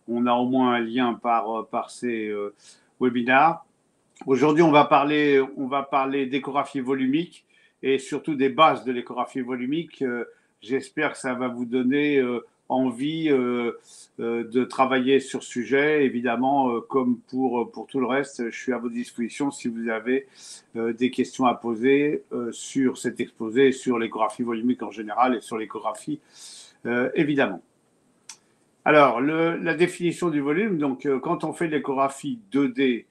on a au moins un lien par ces webinars. Aujourd'hui, on va parler d'échographie volumique et surtout des bases de l'échographie volumique. J'espère que ça va vous donner envie de travailler sur ce sujet. Évidemment, comme pour tout le reste, je suis à votre disposition si vous avez des questions à poser sur cet exposé, sur l'échographie volumique en général et sur l'échographie, évidemment. Alors, la définition du volume, donc quand on fait l'échographie 2D,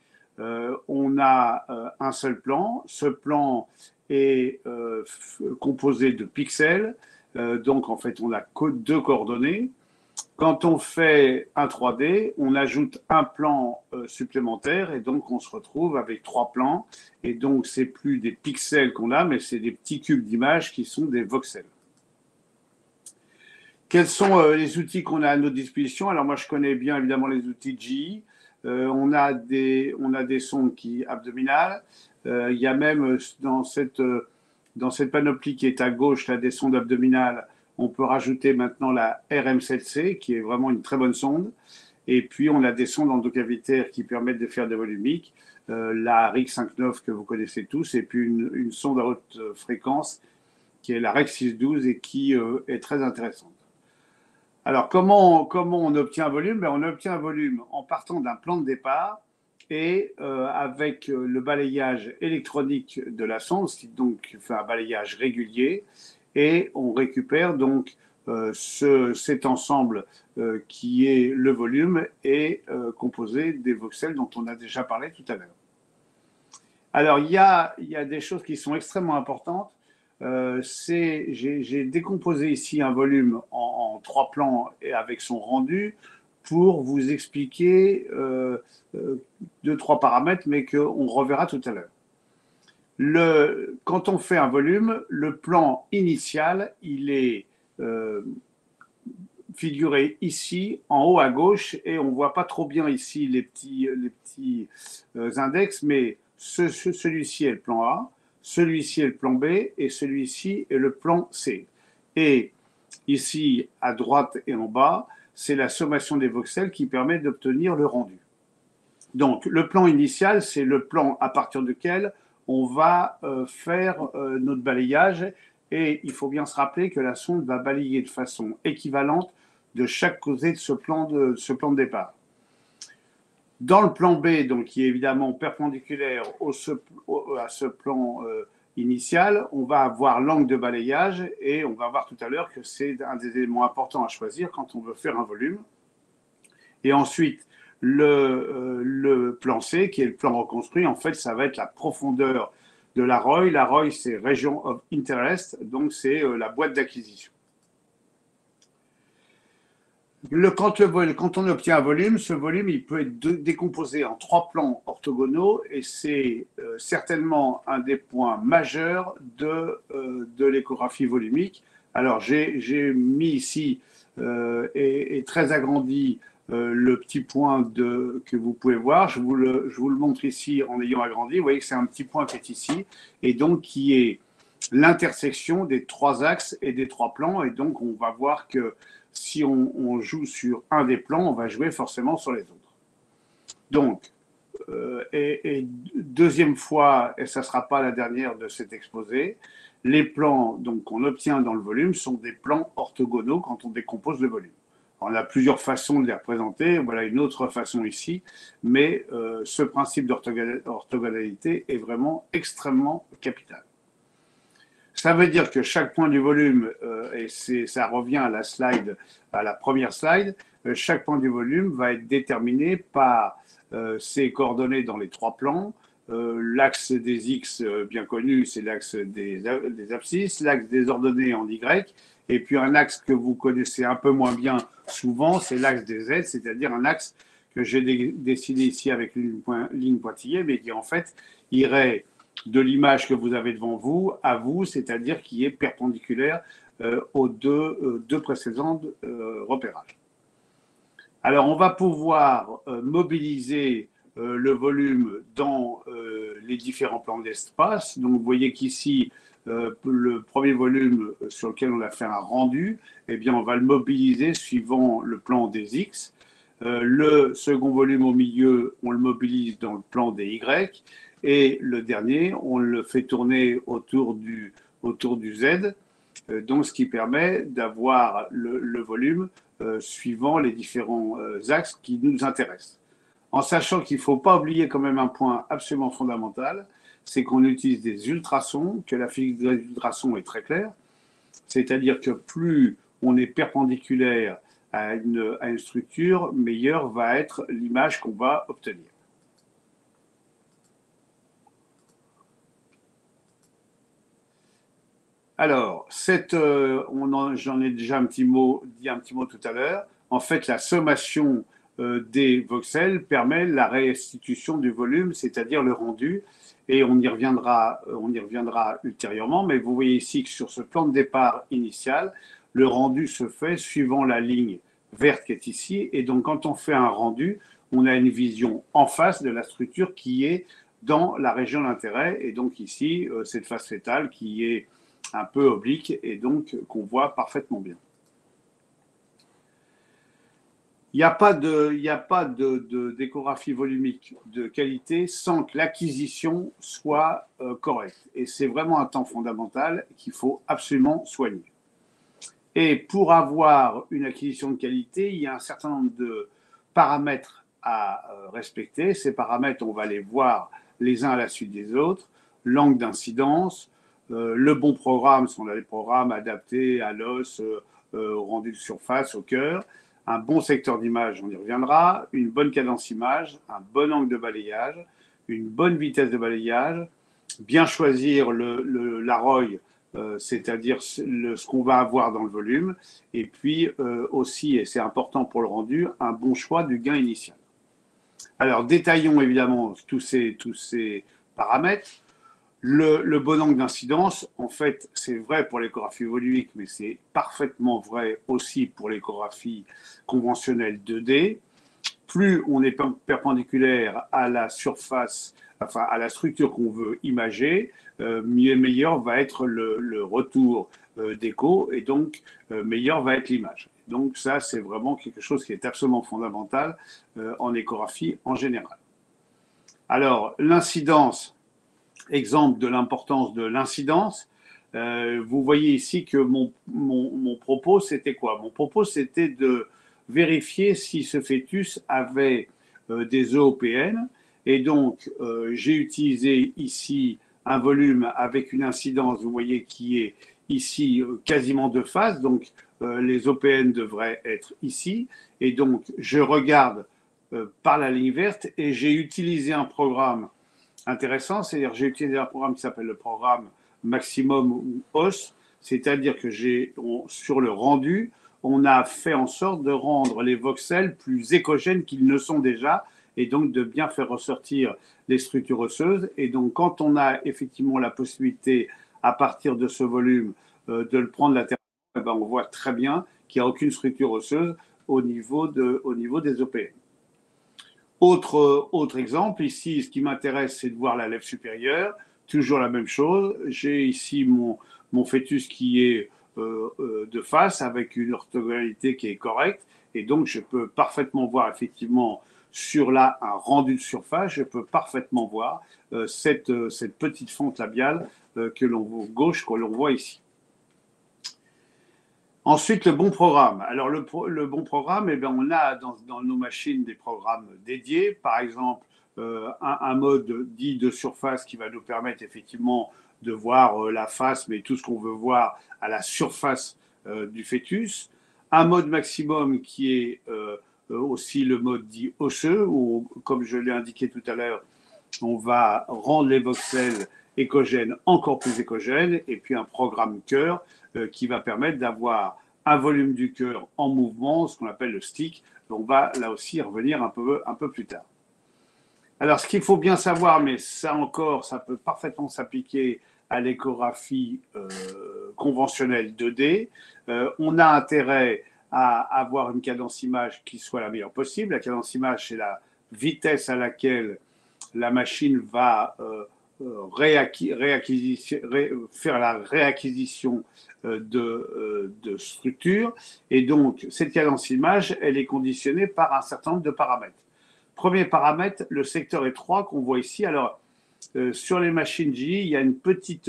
on a un seul plan. Ce plan est composé de pixels. Donc, en fait, on a deux coordonnées. Quand on fait un 3D, on ajoute un plan supplémentaire et donc on se retrouve avec trois plans. Et donc, c'est plus des pixels qu'on a, mais c'est des petits cubes d'images qui sont des voxels. Quels sont les outils qu'on a à notre disposition? Alors, moi, je connais bien évidemment les outils GE. On a des sondes abdominales. Il y a même dans cette panoplie qui est à gauche, là, des sondes abdominales, on peut rajouter maintenant la RM7C, qui est vraiment une très bonne sonde. Et puis, on a des sondes endocavitaires qui permettent de faire des volumiques. La RIC 5.9 que vous connaissez tous, et puis une sonde à haute fréquence qui est la REC 6.12 et qui est très intéressante. Alors, comment on obtient un volume? On obtient un volume en partant d'un plan de départ et avec le balayage électronique de la sonde, ce qui donc fait un balayage régulier, et on récupère donc cet ensemble qui est le volume et composé des voxels dont on a déjà parlé tout à l'heure. Alors, il y a des choses qui sont extrêmement importantes. J'ai décomposé ici un volume en trois plans et avec son rendu pour vous expliquer deux, trois paramètres, mais qu'on reverra tout à l'heure. Quand on fait un volume, le plan initial, il est figuré ici, en haut à gauche, et on ne voit pas trop bien ici les petits index, mais celui-ci est le plan A. Celui-ci est le plan B et celui-ci est le plan C. Et ici, à droite et en bas, c'est la sommation des voxels qui permet d'obtenir le rendu. Donc, le plan initial, c'est le plan à partir duquel on va faire notre balayage. Et il faut bien se rappeler que la sonde va balayer de façon équivalente de chaque côté de ce plan de départ. Dans le plan B, donc, qui est évidemment perpendiculaire à ce plan initial, on va avoir l'angle de balayage et on va voir tout à l'heure que c'est un des éléments importants à choisir quand on veut faire un volume. Et ensuite, le plan C, qui est le plan reconstruit, en fait, ça va être la profondeur de la ROI. La ROI, c'est Region of Interest, donc c'est la boîte d'acquisition. Quand on obtient un volume, ce volume il peut être décomposé en trois plans orthogonaux et c'est certainement un des points majeurs de l'échographie volumique. Alors j'ai mis ici et très agrandi le petit point que vous pouvez voir. Je vous le montre ici en ayant agrandi. Vous voyez que c'est un petit point qui est ici et donc qui est l'intersection des trois axes et des trois plans. Et donc on va voir que si on joue sur un des plans, on va jouer forcément sur les autres. Donc, et deuxième fois, et ça ne sera pas la dernière de cet exposé, les plans qu'on obtient dans le volume sont des plans orthogonaux quand on décompose le volume. On a plusieurs façons de les représenter, voilà une autre façon ici, mais ce principe d'orthogonalité est vraiment extrêmement capital. Ça veut dire que chaque point du volume, et ça revient à la première slide, chaque point du volume va être déterminé par ses coordonnées dans les trois plans. L'axe des X bien connu, c'est l'axe des abscisses, l'axe des ordonnées en Y, et puis un axe que vous connaissez un peu moins bien souvent, c'est l'axe des Z, c'est-à-dire un axe que j'ai dessiné ici avec une ligne pointillée, mais qui en fait irait de l'image que vous avez devant vous à vous, c'est-à-dire qui est perpendiculaire aux deux précédents repérages. Alors, on va pouvoir mobiliser le volume dans les différents plans d'espace. Donc, vous voyez qu'ici, le premier volume sur lequel on a fait un rendu, eh bien, on va le mobiliser suivant le plan des X. Le second volume au milieu, on le mobilise dans le plan des Y. Et le dernier, on le fait tourner autour du Z. Donc, ce qui permet d'avoir le volume suivant les différents axes qui nous intéressent. En sachant qu'il ne faut pas oublier quand même un point absolument fondamental, c'est qu'on utilise des ultrasons, que la physique des ultrasons est très claire, c'est-à-dire que plus on est perpendiculaire à une structure, meilleure va être l'image qu'on va obtenir. Alors, j'en ai déjà dit un petit mot tout à l'heure. En fait, la sommation des voxels permet la restitution du volume, c'est-à-dire le rendu. Et on y reviendra ultérieurement. Mais vous voyez ici que sur ce plan de départ initial, le rendu se fait suivant la ligne verte qui est ici. Et donc, quand on fait un rendu, on a une vision en face de la structure qui est dans la région d'intérêt. Et donc ici, cette face fétale qui est un peu oblique et donc qu'on voit parfaitement bien. Il n'y a pas d'échographie volumique de qualité sans que l'acquisition soit correcte. Et c'est vraiment un temps fondamental qu'il faut absolument soigner. Et pour avoir une acquisition de qualité, il y a un certain nombre de paramètres à respecter. Ces paramètres, on va les voir les uns à la suite des autres. L'angle d'incidence, le bon programme, sont les programmes adaptés à l'os, au rendu de surface, au cœur. Un bon secteur d'image, on y reviendra. Une bonne cadence image, un bon angle de balayage, une bonne vitesse de balayage. Bien choisir la ROI, c'est-à-dire ce qu'on va avoir dans le volume. Et puis aussi, et c'est important pour le rendu, un bon choix du gain initial. Alors, détaillons évidemment tous ces paramètres. Le bon angle d'incidence, en fait, c'est vrai pour l'échographie volumique, mais c'est parfaitement vrai aussi pour l'échographie conventionnelle 2D. Plus on est perpendiculaire à la surface, enfin à la structure qu'on veut imager, meilleur va être le retour d'écho et donc meilleure va être l'image. Donc ça, c'est vraiment quelque chose qui est absolument fondamental en échographie en général. Alors, l'incidence, exemple de l'importance de l'incidence. Vous voyez ici que mon propos, c'était quoi? Mon propos, c'était de vérifier si ce fœtus avait des EOPN. Et donc, j'ai utilisé ici un volume avec une incidence, vous voyez, qui est ici quasiment de face. Donc, les OPN devraient être ici. Et donc, je regarde par la ligne verte et j'ai utilisé un programme intéressant, c'est-à-dire j'ai utilisé un programme qui s'appelle le programme Maximum ou OS, c'est-à-dire que sur le rendu, on a fait en sorte de rendre les voxels plus échogènes qu'ils ne sont déjà, et donc de bien faire ressortir les structures osseuses. Et donc quand on a effectivement la possibilité, à partir de ce volume, de le prendre latéralement, eh ben, on voit très bien qu'il n'y a aucune structure osseuse au niveau des OPN. Autre exemple, ici, ce qui m'intéresse, c'est de voir la lèvre supérieure. Toujours la même chose. J'ai ici mon fœtus qui est de face avec une orthogonalité qui est correcte. Et donc, je peux parfaitement voir effectivement sur là un rendu de surface. Je peux parfaitement voir cette petite fente labiale gauche que l'on voit ici. Ensuite, le bon programme. Alors, le bon programme, eh bien, on a dans nos machines des programmes dédiés. Par exemple, un mode dit de surface qui va nous permettre effectivement de voir la face, mais tout ce qu'on veut voir à la surface du fœtus. Un mode maximum qui est aussi le mode dit osseux, où, comme je l'ai indiqué tout à l'heure, on va rendre les voxels échogènes encore plus échogènes. Et puis un programme cœur qui va permettre d'avoir un volume du cœur en mouvement, ce qu'on appelle le stick. On va là aussi revenir un peu plus tard. Alors, ce qu'il faut bien savoir, mais ça encore, ça peut parfaitement s'appliquer à l'échographie conventionnelle 2D, on a intérêt à avoir une cadence image qui soit la meilleure possible. La cadence image, c'est la vitesse à laquelle la machine va faire la réacquisition de structures. Et donc, cette cadence image, elle est conditionnée par un certain nombre de paramètres. Premier paramètre, le secteur étroit qu'on voit ici. Alors, sur les machines GE, il y a un petit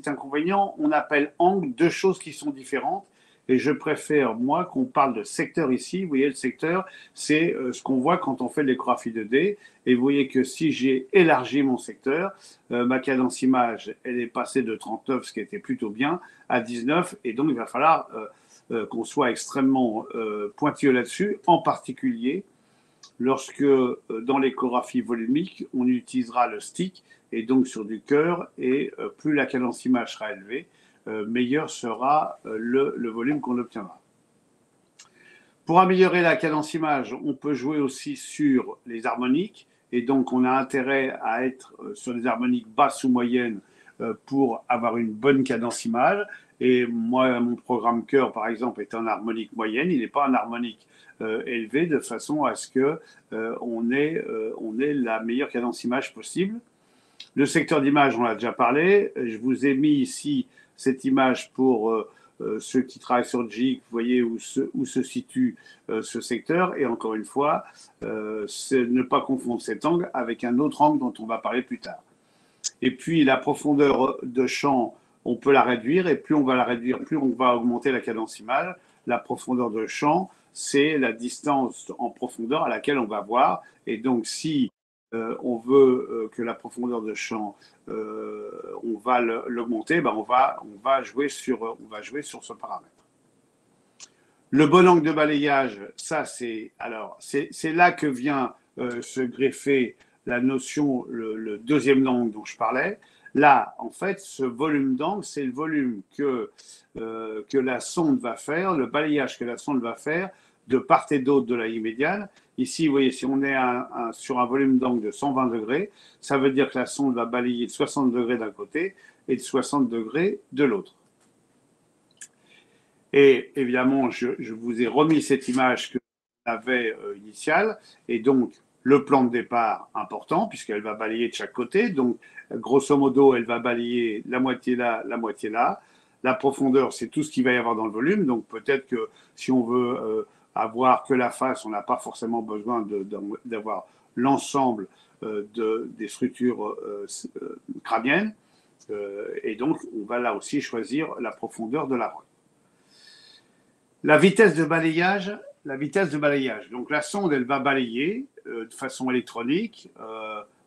inconvénient. On appelle angle deux choses qui sont différentes. Et je préfère, moi, qu'on parle de secteur ici. Vous voyez, le secteur, c'est ce qu'on voit quand on fait de l'échographie 2D. Et vous voyez que si j'ai élargi mon secteur, ma cadence image, elle est passée de 39, ce qui était plutôt bien, à 19. Et donc, il va falloir qu'on soit extrêmement pointilleux là-dessus, en particulier lorsque, dans l'échographie volumique, on utilisera le stick, et donc sur du cœur, et plus la cadence image sera élevée, meilleur sera le volume qu'on obtiendra. Pour améliorer la cadence image, on peut jouer aussi sur les harmoniques, et donc on a intérêt à être sur des harmoniques basses ou moyennes pour avoir une bonne cadence image. Et moi, mon programme cœur, par exemple, est en harmonique moyenne, il n'est pas en harmonique élevée, de façon à ce que on ait la meilleure cadence image possible. Le secteur d'image, on l'a déjà parlé. Je vous ai mis ici cette image pour ceux qui travaillent sur GIG, vous voyez où se situe ce secteur. Et encore une fois, ne pas confondre cet angle avec un autre angle dont on va parler plus tard. Et puis la profondeur de champ, on peut la réduire, et plus on va la réduire, plus on va augmenter la cadence image. La profondeur de champ, c'est la distance en profondeur à laquelle on va voir. Et donc, si on veut que la profondeur de champ, on va l'augmenter, ben on va jouer sur ce paramètre. Le bon angle de balayage, ça c'est là que vient se greffer la notion, le deuxième angle dont je parlais. Là, en fait, ce volume d'angle, c'est le volume que la sonde va faire, le balayage que la sonde va faire de part et d'autre de la ligne médiane. Ici, vous voyez, si on est sur un volume d'angle de 120 degrés, ça veut dire que la sonde va balayer de 60 degrés d'un côté et de 60 degrés de l'autre. Et évidemment, je vous ai remis cette image que j'avais initiale, et donc le plan de départ important, puisqu'elle va balayer de chaque côté. Donc, grosso modo, elle va balayer la moitié là, la moitié là. La profondeur, c'est tout ce qu'il va y avoir dans le volume. Donc, peut-être que si on veut avoir que la face, on n'a pas forcément besoin d'avoir l'ensemble des structures crâniennes. Et donc, on va là aussi choisir la profondeur de la roche. La vitesse de balayage. Donc la sonde, elle va balayer de façon électronique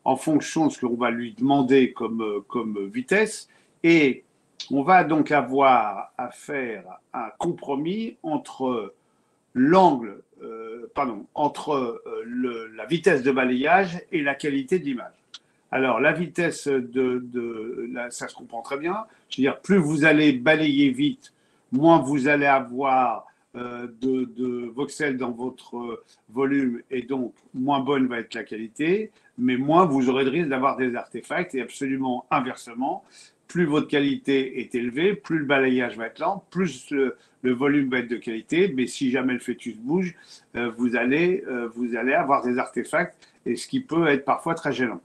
en fonction de ce qu'on va lui demander comme vitesse. Et on va donc avoir à faire un compromis entre la vitesse de balayage et la qualité de l'image. Alors, la vitesse ça se comprend très bien. Je veux dire, plus vous allez balayer vite, moins vous allez avoir de voxels dans votre volume, et donc moins bonne va être la qualité, mais moins vous aurez de risque d'avoir des artefacts. Et absolument inversement, plus votre qualité est élevée, plus le balayage va être lent, plus le volume va être de qualité, mais si jamais le fœtus bouge, vous allez avoir des artefacts, et ce qui peut être parfois très gênant.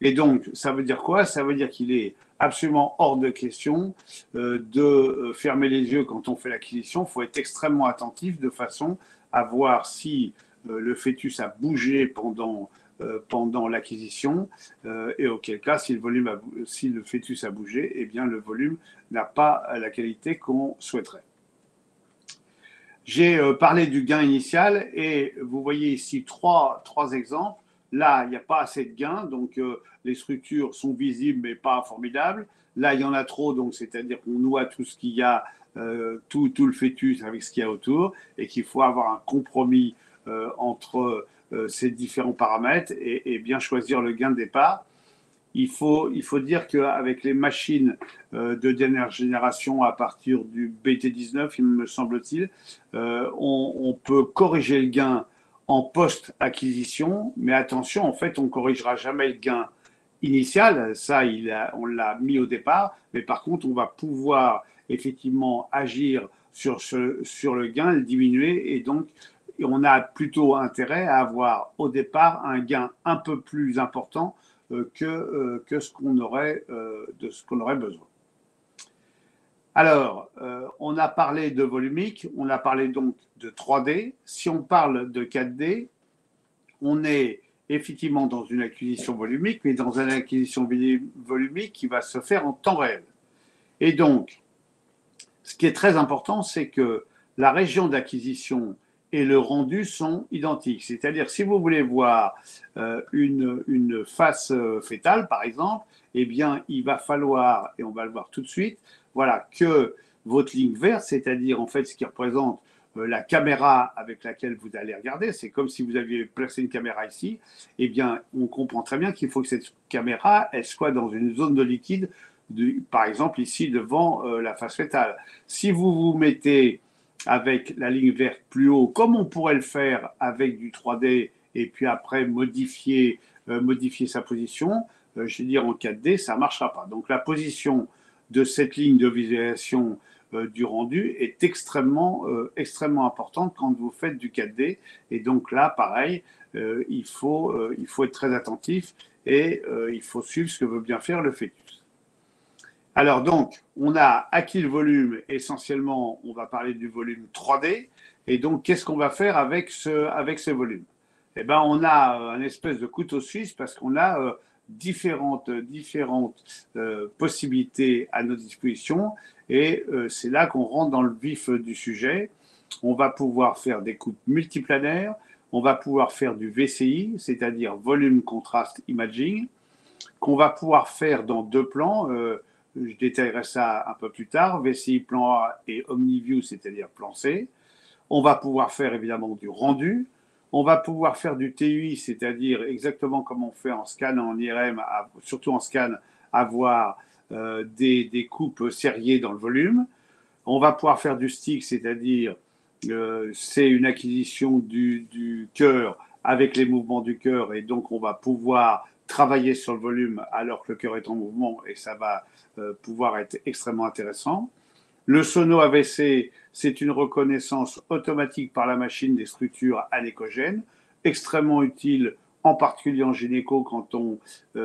Et donc, ça veut dire quoi? Ça veut dire qu'il est absolument hors de question de fermer les yeux quand on fait l'acquisition. Il faut être extrêmement attentif de façon à voir si le fœtus a bougé pendant l'acquisition, et auquel cas, si le fœtus a bougé, eh bien, le volume n'a pas la qualité qu'on souhaiterait. J'ai parlé du gain initial, et vous voyez ici trois exemples. Là, il n'y a pas assez de gain, donc les structures sont visibles mais pas formidables. Là, il y en a trop, donc c'est-à-dire qu'on noie tout ce qu'il y a, tout le fœtus avec ce qu'il y a autour, et qu'il faut avoir un compromis entre ces différents paramètres et bien choisir le gain de départ. Il faut dire qu'avec les machines de dernière génération, à partir du BT19, il me semble-t-il, on peut corriger le gain en post-acquisition, mais attention, en fait, on ne corrigera jamais le gain initial, ça, on l'a mis au départ, mais par contre, on va pouvoir effectivement agir sur le gain, le diminuer, et donc, on a plutôt intérêt à avoir au départ un gain un peu plus important que ce qu'on aurait, de ce qu'on aurait besoin. Alors, on a parlé de volumique, on a parlé donc de 3D. Si on parle de 4D, on est effectivement dans une acquisition volumique, mais dans une acquisition volumique qui va se faire en temps réel. Et donc, ce qui est très important, c'est que la région d'acquisition et le rendu sont identiques. C'est-à-dire, si vous voulez voir une face fétale, par exemple, eh bien, il va falloir, et on va le voir tout de suite, voilà, que votre ligne verte, c'est-à-dire en fait ce qui représente la caméra avec laquelle vous allez regarder, c'est comme si vous aviez placé une caméra ici, eh bien, on comprend très bien qu'il faut que cette caméra, elle soit dans une zone de liquide, par exemple ici devant la face fétale. Si vous vous mettez avec la ligne verte plus haut, comme on pourrait le faire avec du 3D, et puis après modifier sa position, je veux dire en 4D, ça ne marchera pas. Donc la position de cette ligne de visualisation du rendu est extrêmement importante quand vous faites du 4D. Et donc là, pareil, il faut être très attentif et il faut suivre ce que veut bien faire le fœtus. Alors donc, on a acquis le volume, essentiellement, on va parler du volume 3D. Et donc, qu'est-ce qu'on va faire avec ce volume? Eh bien, on a un espèce de couteau suisse parce qu'on a différentes possibilités à notre disposition. Et c'est là qu'on rentre dans le vif du sujet. On va pouvoir faire des coupes multiplanaires. On va pouvoir faire du VCI, c'est-à-dire Volume Contrast Imaging, qu'on va pouvoir faire dans deux plans. Je détaillerai ça un peu plus tard. VCI plan A et OmniView, c'est-à-dire plan C. On va pouvoir faire évidemment du rendu. On va pouvoir faire du TUI, c'est-à-dire exactement comme on fait en scan, en IRM, surtout en scan, avoir des coupes serrées dans le volume. On va pouvoir faire du stick, c'est-à-dire c'est une acquisition du cœur avec les mouvements du cœur, et donc on va pouvoir travailler sur le volume alors que le cœur est en mouvement, et ça va pouvoir être extrêmement intéressant. Le sono AVC, c'est une reconnaissance automatique par la machine des structures anécogènes, extrêmement utile, en particulier en gynéco quand on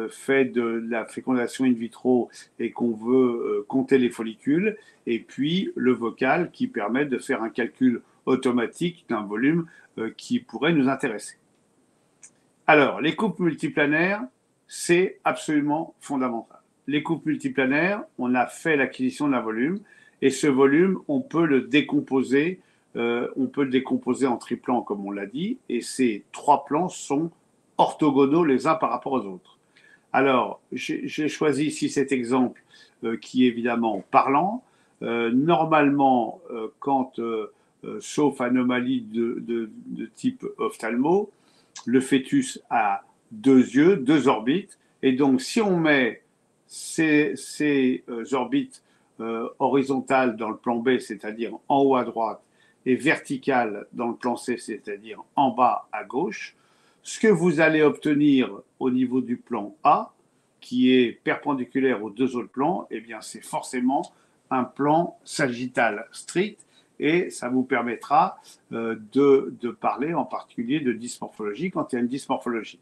fait de la fécondation in vitro et qu'on veut compter les follicules. Et puis le vocal qui permet de faire un calcul automatique d'un volume qui pourrait nous intéresser. Alors, les coupes multiplanaires, c'est absolument fondamental. Les coupes multiplanaires, on a fait l'acquisition d'un volume. Et ce volume, on peut le décomposer en triplans, comme on l'a dit, et ces trois plans sont orthogonaux les uns par rapport aux autres. Alors, j'ai choisi ici cet exemple qui est évidemment parlant. Normalement, sauf anomalie de type ophtalmo, le fœtus a deux yeux, deux orbites, et donc si on met ces orbites horizontale dans le plan B, c'est-à-dire en haut à droite, et verticale dans le plan C, c'est-à-dire en bas à gauche, ce que vous allez obtenir au niveau du plan A, qui est perpendiculaire aux deux autres plans, eh bien, c'est forcément un plan sagittal strict, et ça vous permettra de parler en particulier de dysmorphologie quand il y a une dysmorphologie.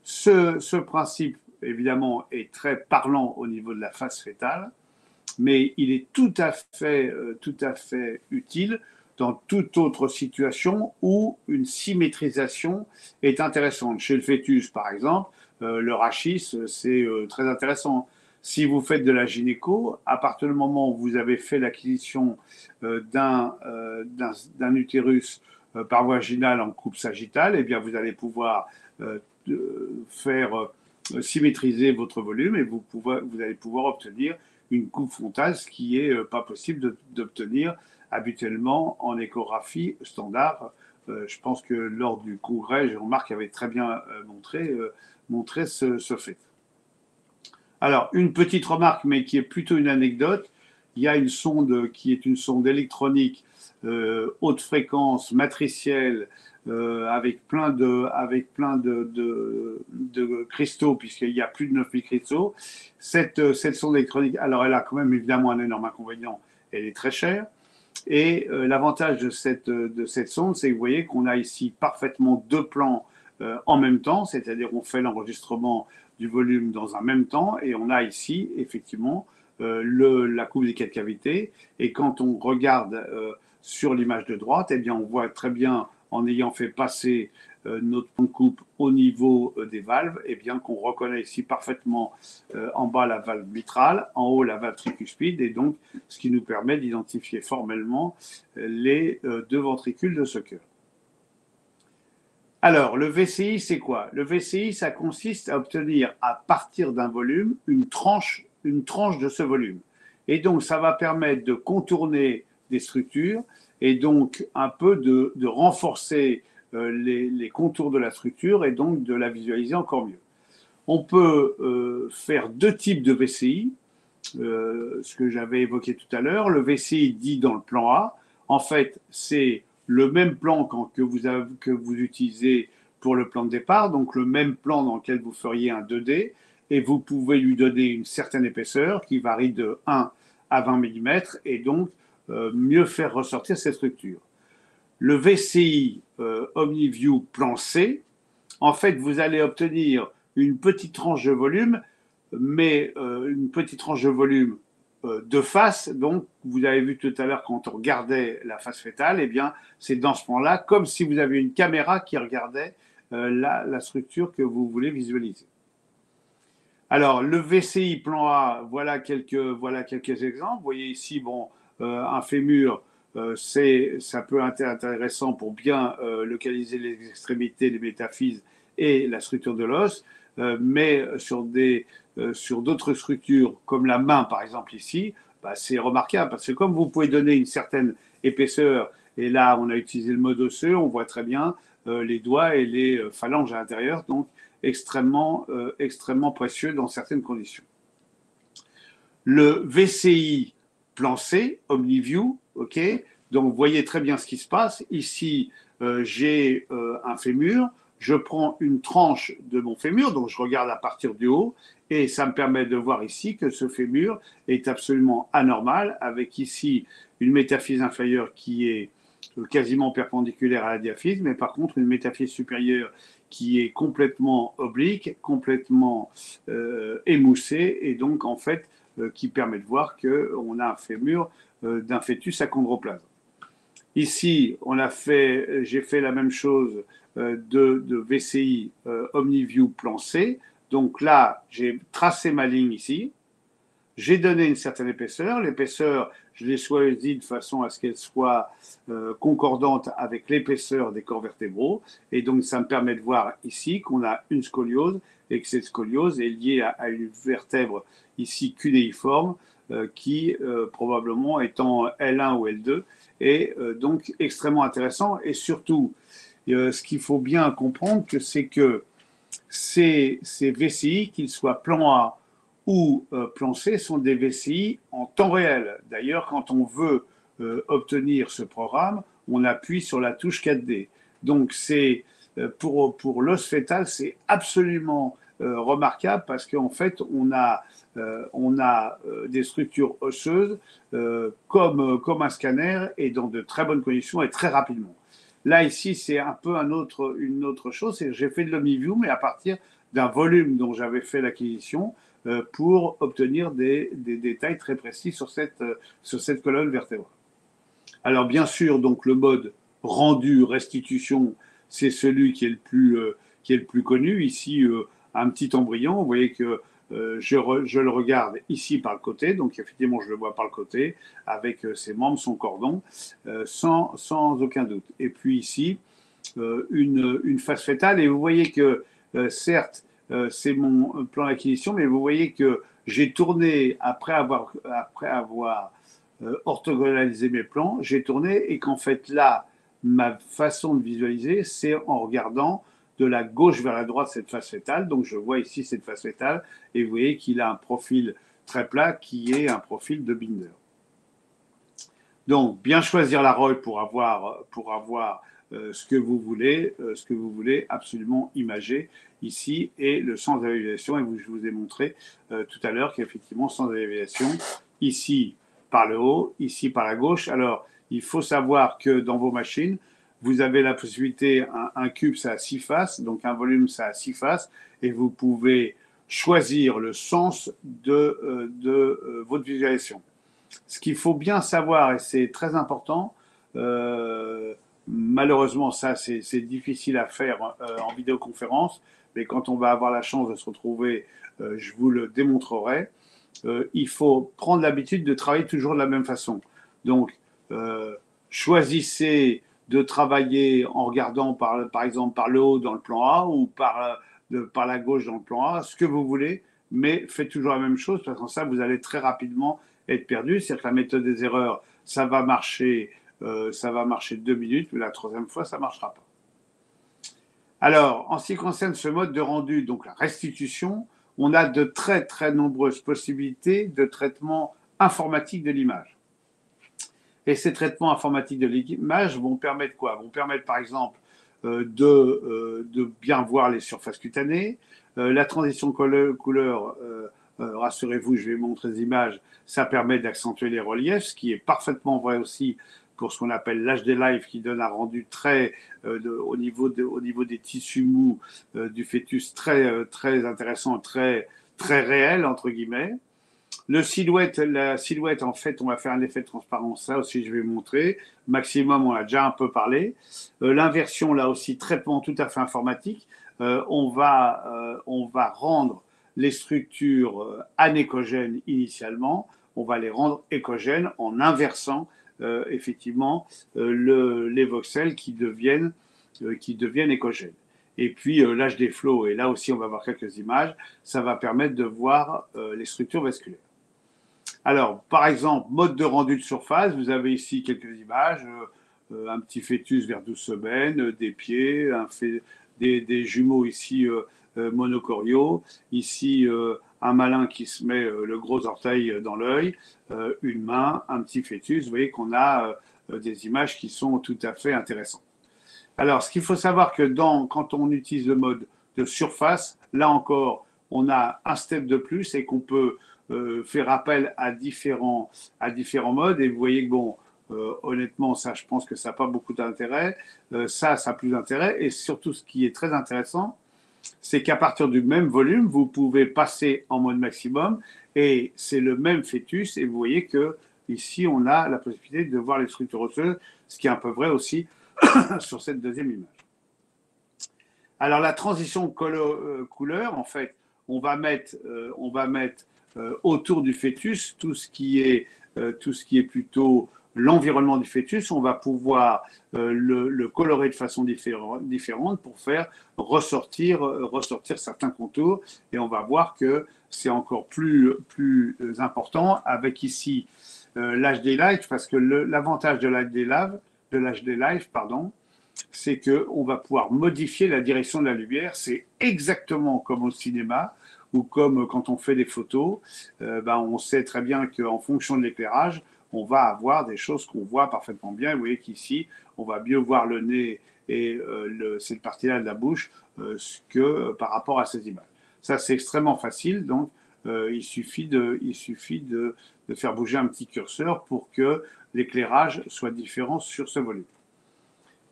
Ce principe, évidemment, est très parlant au niveau de la face fétale, mais il est tout à fait utile dans toute autre situation où une symétrisation est intéressante. Chez le fœtus, par exemple, le rachis, c'est très intéressant. Si vous faites de la gynéco, à partir du moment où vous avez fait l'acquisition d'un utérus par voie vaginale en coupe sagittale, eh bien vous allez pouvoir faire symétriser votre volume et vous allez pouvoir obtenir une coupe frontale, ce qui n'est pas possible d'obtenir habituellement en échographie standard. Je pense que lors du congrès, Jean-Marc avait très bien montré ce fait. Alors, une petite remarque, mais qui est plutôt une anecdote. Il y a une sonde qui est une sonde électronique haute fréquence, matricielle, avec plein de cristaux, puisqu'il y a plus de 9000 cristaux. Cette sonde électronique, alors elle a quand même évidemment un énorme inconvénient, elle est très chère. Et l'avantage de cette sonde, c'est que vous voyez qu'on a ici parfaitement deux plans en même temps, c'est-à-dire on fait l'enregistrement du volume dans un même temps et on a ici effectivement la coupe des quatre cavités. Et quand on regarde sur l'image de droite, eh bien, on voit très bien, en ayant fait passer notre coupe au niveau des valves, eh bien, qu'on reconnaît ici parfaitement en bas la valve mitrale, en haut la valve tricuspide, et donc ce qui nous permet d'identifier formellement les deux ventricules de ce cœur. Alors, le VCI, c'est quoi? Le VCI, ça consiste à obtenir à partir d'un volume une tranche de ce volume. Et donc, ça va permettre de contourner des structures et donc un peu de renforcer les contours de la structure et donc de la visualiser encore mieux. On peut faire deux types de VCI, ce que j'avais évoqué tout à l'heure. Le VCI dit dans le plan A, en fait, c'est le même plan que vous utilisez pour le plan de départ, donc le même plan dans lequel vous feriez un 2D, et vous pouvez lui donner une certaine épaisseur qui varie de 1 à 20 mm, et donc mieux faire ressortir cette structure. Le VCI OmniView plan C, en fait, vous allez obtenir une petite tranche de volume, mais une petite tranche de volume de face. Donc, vous avez vu tout à l'heure quand on regardait la face fétale, eh bien, c'est dans ce plan-là, comme si vous aviez une caméra qui regardait la structure que vous voulez visualiser. Alors, le VCI plan A, voilà quelques exemples. Vous voyez ici, bon, un fémur, ça peut être intéressant pour bien localiser les extrémités, les métaphyses et la structure de l'os, mais sur d'autres structures, comme la main par exemple ici, bah, c'est remarquable parce que comme vous pouvez donner une certaine épaisseur, et là on a utilisé le mode osseux, on voit très bien les doigts et les phalanges à l'intérieur, donc extrêmement précieux dans certaines conditions. Le VCI plan C, OmniView, ok, donc vous voyez très bien ce qui se passe. Ici, j'ai un fémur, je prends une tranche de mon fémur, donc je regarde à partir du haut, et ça me permet de voir ici que ce fémur est absolument anormal, avec ici une métaphyse inférieure qui est quasiment perpendiculaire à la diaphyse, mais par contre une métaphyse supérieure qui est complètement oblique, complètement émoussée, et donc en fait qui permet de voir qu'on a un fémur d'un fœtus achondroplasme. Ici, j'ai fait la même chose de VCI OmniView plan C. Donc là, j'ai tracé ma ligne ici. J'ai donné une certaine épaisseur. L'épaisseur, je l'ai choisie de façon à ce qu'elle soit concordante avec l'épaisseur des corps vertébraux. Et donc, ça me permet de voir ici qu'on a une scoliose et que cette scoliose est liée à une vertèbre ici cunéiforme qui probablement est en L1 ou L2 et donc extrêmement intéressant. Et surtout, ce qu'il faut bien comprendre, c'est que ces VCI, qu'ils soient plan A ou plan C, sont des VCI en temps réel. D'ailleurs, quand on veut obtenir ce programme, on appuie sur la touche 4D. Donc, pour l'os fœtal, c'est absolument remarquable parce qu'en fait, on a des structures osseuses comme un scanner et dans de très bonnes conditions et très rapidement. Là, ici, c'est un peu une autre chose. C'est que j'ai fait de l'OmniView, mais à partir d'un volume dont j'avais fait l'acquisition pour obtenir des détails très précis sur cette colonne vertébrale. Alors, bien sûr, donc le mode rendu restitution, c'est celui qui est le plus connu. Ici, un petit embryon. Vous voyez que je le regarde ici par le côté, donc effectivement je le vois par le côté, avec ses membres, son cordon, sans aucun doute. Et puis ici, une face fœtale, et vous voyez que certes, c'est mon plan d'acquisition, mais vous voyez que j'ai tourné, après avoir orthogonalisé mes plans, j'ai tourné, et qu'en fait là, ma façon de visualiser, c'est en regardant de la gauche vers la droite cette face fœtale. Donc je vois ici cette face fœtale et vous voyez qu'il a un profil très plat qui est un profil de Binder. Donc bien choisir la ROI pour avoir ce que vous voulez absolument imager ici, et le sens d'évaluation. Et je vous ai montré tout à l'heure qu'effectivement sens d'évaluation ici par le haut, ici par la gauche. Alors il faut savoir que dans vos machines, vous avez la possibilité, un cube, ça a 6 faces, donc un volume, ça a 6 faces, et vous pouvez choisir le sens de votre visualisation. Ce qu'il faut bien savoir, et c'est très important, malheureusement, ça, c'est difficile à faire en vidéoconférence, mais quand on va avoir la chance de se retrouver, je vous le démontrerai. Il faut prendre l'habitude de travailler toujours de la même façon. Donc, choisissez de travailler en regardant par exemple par le haut dans le plan A ou par la gauche dans le plan A, ce que vous voulez, mais faites toujours la même chose parce que ça, vous allez très rapidement être perdu. C'est-à-dire que la méthode des erreurs, ça va marcher 2 minutes, mais la troisième fois, ça ne marchera pas. Alors, en ce qui concerne ce mode de rendu, donc la restitution, on a de très très nombreuses possibilités de traitement informatique de l'image. Et ces traitements informatiques de l'image vont permettre quoi? Vont permettre par exemple de bien voir les surfaces cutanées, la transition couleur, rassurez-vous, je vais montrer des images, ça permet d'accentuer les reliefs, ce qui est parfaitement vrai aussi pour ce qu'on appelle l'HD Live, qui donne un rendu très, au niveau des tissus mous du fœtus, très intéressant, très réel, entre guillemets. La silhouette, en fait, on va faire un effet de transparence, ça aussi je vais montrer. Maximum, on a déjà un peu parlé. L'inversion, là aussi, traitement tout à fait informatique. On va rendre les structures anécogènes initialement. On va les rendre écogènes en inversant effectivement les voxels qui deviennent écogènes. Et puis l'âge des flots, et là aussi on va voir quelques images, ça va permettre de voir les structures vasculaires. Alors, par exemple, mode de rendu de surface, vous avez ici quelques images, un petit fœtus vers 12 semaines, des pieds, des jumeaux ici monocoriaux, ici un malin qui se met le gros orteil dans l'œil, une main, un petit fœtus. Vous voyez qu'on a des images qui sont tout à fait intéressantes. Alors, ce qu'il faut savoir que quand on utilise le mode de surface, là encore, on a un step de plus et qu'on peut faire appel à différents modes. Et vous voyez que, bon, honnêtement, ça, je pense que ça n'a pas beaucoup d'intérêt. Ça a plus d'intérêt. Et surtout, ce qui est très intéressant, c'est qu'à partir du même volume, vous pouvez passer en mode maximum et c'est le même fœtus. Et vous voyez que ici, on a la possibilité de voir les structures osseuses, ce qui est un peu vrai aussi sur cette deuxième image. Alors, la transition couleur, en fait, on va mettre autour du fœtus tout ce qui est plutôt l'environnement du fœtus. On va pouvoir le colorer de façon différente pour faire ressortir certains contours. Et on va voir que c'est encore plus important avec ici l'HD Live, parce que l'avantage de l'HD Live, c'est qu'on va pouvoir modifier la direction de la lumière. C'est exactement comme au cinéma ou comme quand on fait des photos. On sait très bien qu'en fonction de l'éclairage, on va avoir des choses qu'on voit parfaitement bien. Vous voyez qu'ici, on va mieux voir le nez et cette partie-là de la bouche que par rapport à ces images. Ça, c'est extrêmement facile. Donc, il suffit de faire bouger un petit curseur pour que l'éclairage soit différent sur ce volume.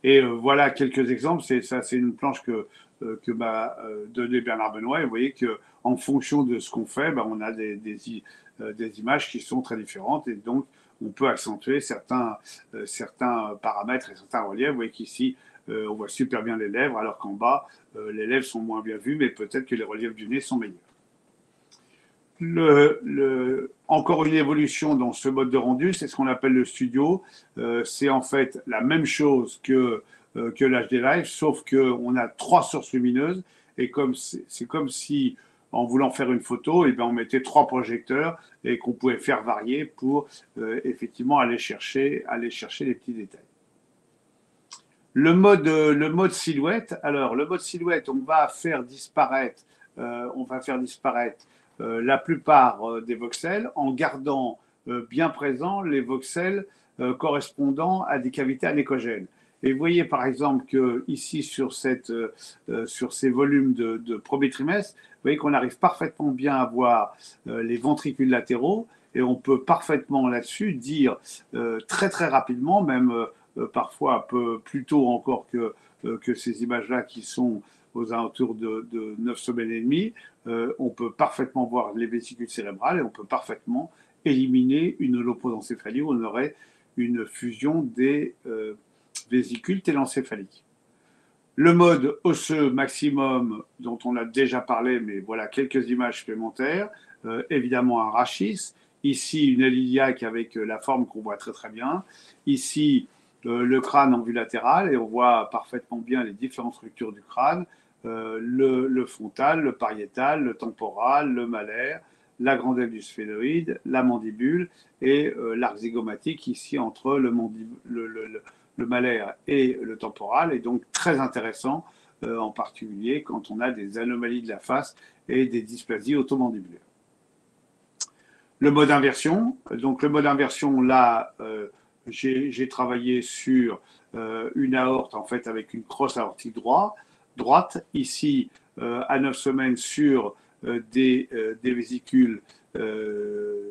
Et voilà quelques exemples. C'est une planche que m'a donné Bernard Benoît. Et vous voyez qu'en fonction de ce qu'on fait, on a des images qui sont très différentes. Et donc, on peut accentuer certains paramètres et certains reliefs. Vous voyez qu'ici, on voit super bien les lèvres, alors qu'en bas, les lèvres sont moins bien vues, mais peut-être que les reliefs du nez sont meilleurs. Encore une évolution dans ce mode de rendu, c'est ce qu'on appelle le studio. C'est en fait la même chose que l'HD Live, sauf qu'on a 3 sources lumineuses. Et c'est comme si, en voulant faire une photo, on mettait 3 projecteurs et qu'on pouvait faire varier pour effectivement aller chercher les petits détails. Le mode silhouette. Alors, le mode silhouette, on va faire disparaître la plupart des voxels en gardant bien présents les voxels correspondant à des cavités anécogènes. Et vous voyez par exemple que ici sur ces volumes de premier trimestre, vous voyez qu'on arrive parfaitement bien à voir les ventricules latéraux et on peut parfaitement là-dessus dire très très rapidement, même parfois un peu plus tôt encore que ces images-là qui sont aux alentours de 9 semaines et demie, on peut parfaitement voir les vésicules cérébrales et on peut parfaitement éliminer une holoprosencéphalie où on aurait une fusion des vésicules télencéphaliques. Le mode osseux maximum dont on a déjà parlé, mais voilà quelques images supplémentaires. Évidemment un rachis. Ici une aile iliaque avec la forme qu'on voit très très bien. Ici le crâne en vue latérale et on voit parfaitement bien les différentes structures du crâne. Le frontal, le pariétal, le temporal, le malaire, la grande aile du sphénoïde, la mandibule et l'arc zygomatique ici entre le malaire et le temporal est donc très intéressant, en particulier quand on a des anomalies de la face et des dysplasies automandibulaires. Le mode inversion, donc le mode inversion, là, j'ai travaillé sur une aorte en fait avec une crosse aortique droite, ici à 9 semaines sur des vésicules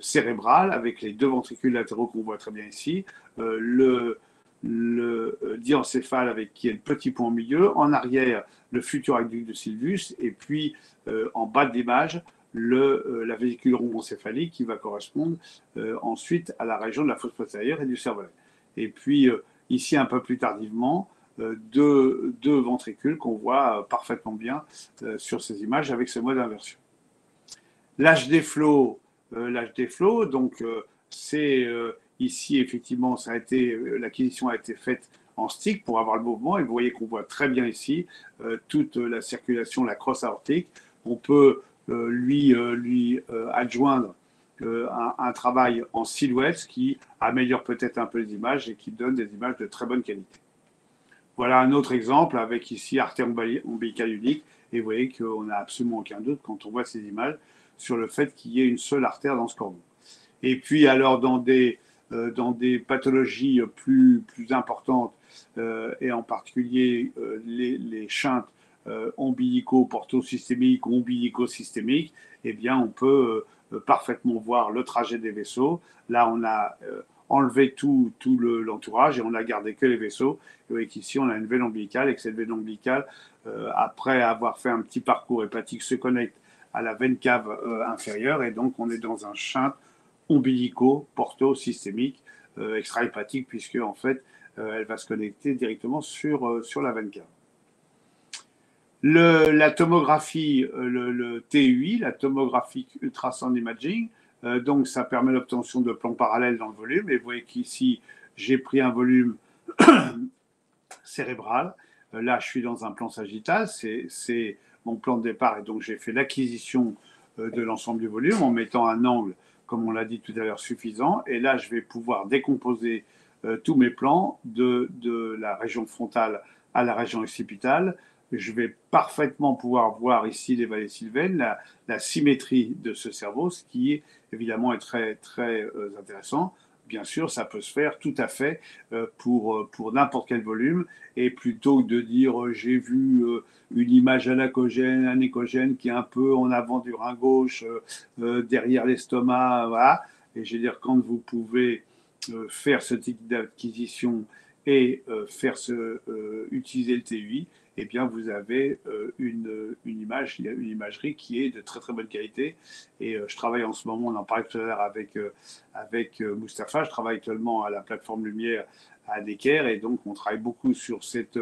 cérébrales avec les deux ventricules latéraux qu'on voit très bien ici, le diencéphale avec qui est le petit point au milieu, en arrière le futur aqueduc de Sylvius et puis en bas de l'image la vésicule rhomboencéphalique qui va correspondre ensuite à la région de la fosse postérieure et du cervelet. Et puis ici un peu plus tardivement deux ventricules qu'on voit parfaitement bien sur ces images avec ce mode d'inversion. L'HD flow, donc c'est ici effectivement l'acquisition a été faite en stick pour avoir le mouvement et vous voyez qu'on voit très bien ici toute la circulation, la crosse aortique. On peut lui adjoindre un travail en silhouette, ce qui améliore peut-être un peu les images et qui donne des images de très bonne qualité. Voilà un autre exemple avec ici artère ombilicale unique et vous voyez qu'on n'a absolument aucun doute quand on voit ces images sur le fait qu'il y ait une seule artère dans ce cordon. Et puis alors dans des pathologies plus importantes et en particulier les shunts ombilico-portosystémiques ou ombilico-systémiques, eh bien on peut parfaitement voir le trajet des vaisseaux. Là on a enlevé tout l'entourage et on a gardé que les vaisseaux. Vous voyez qu'ici on a une veine ombilicale et que cette veine ombilicale, après avoir fait un petit parcours hépatique, se connecte à la veine cave inférieure et donc on est dans un shunt ombilico-porto-systémique extra-hépatique puisque en fait elle va se connecter directement sur la veine cave. La tomographie, le TUI, la tomographie ultrasound imaging, donc ça permet l'obtention de plans parallèles dans le volume. Et vous voyez qu'ici, j'ai pris un volume cérébral. Là, je suis dans un plan sagittal, c'est mon plan de départ. Et donc, j'ai fait l'acquisition de l'ensemble du volume en mettant un angle, comme on l'a dit tout à l'heure, suffisant. Et là, je vais pouvoir décomposer tous mes plans de la région frontale à la région occipitale. Je vais parfaitement pouvoir voir ici les vallées sylvaines, la symétrie de ce cerveau, ce qui évidemment est très, très intéressant. Bien sûr, ça peut se faire tout à fait pour n'importe quel volume. Et plutôt que de dire j'ai vu une image anacogène, anécogène qui est un peu en avant du rein gauche, derrière l'estomac, voilà. Et je veux dire, quand vous pouvez faire ce type d'acquisition et utiliser le TUI, eh bien, vous avez une imagerie qui est de très très bonne qualité. Et je travaille en ce moment, on en parlait tout à l'heure avec Mustapha, je travaille actuellement à la plateforme Lumière à Necker, et donc on travaille beaucoup sur cette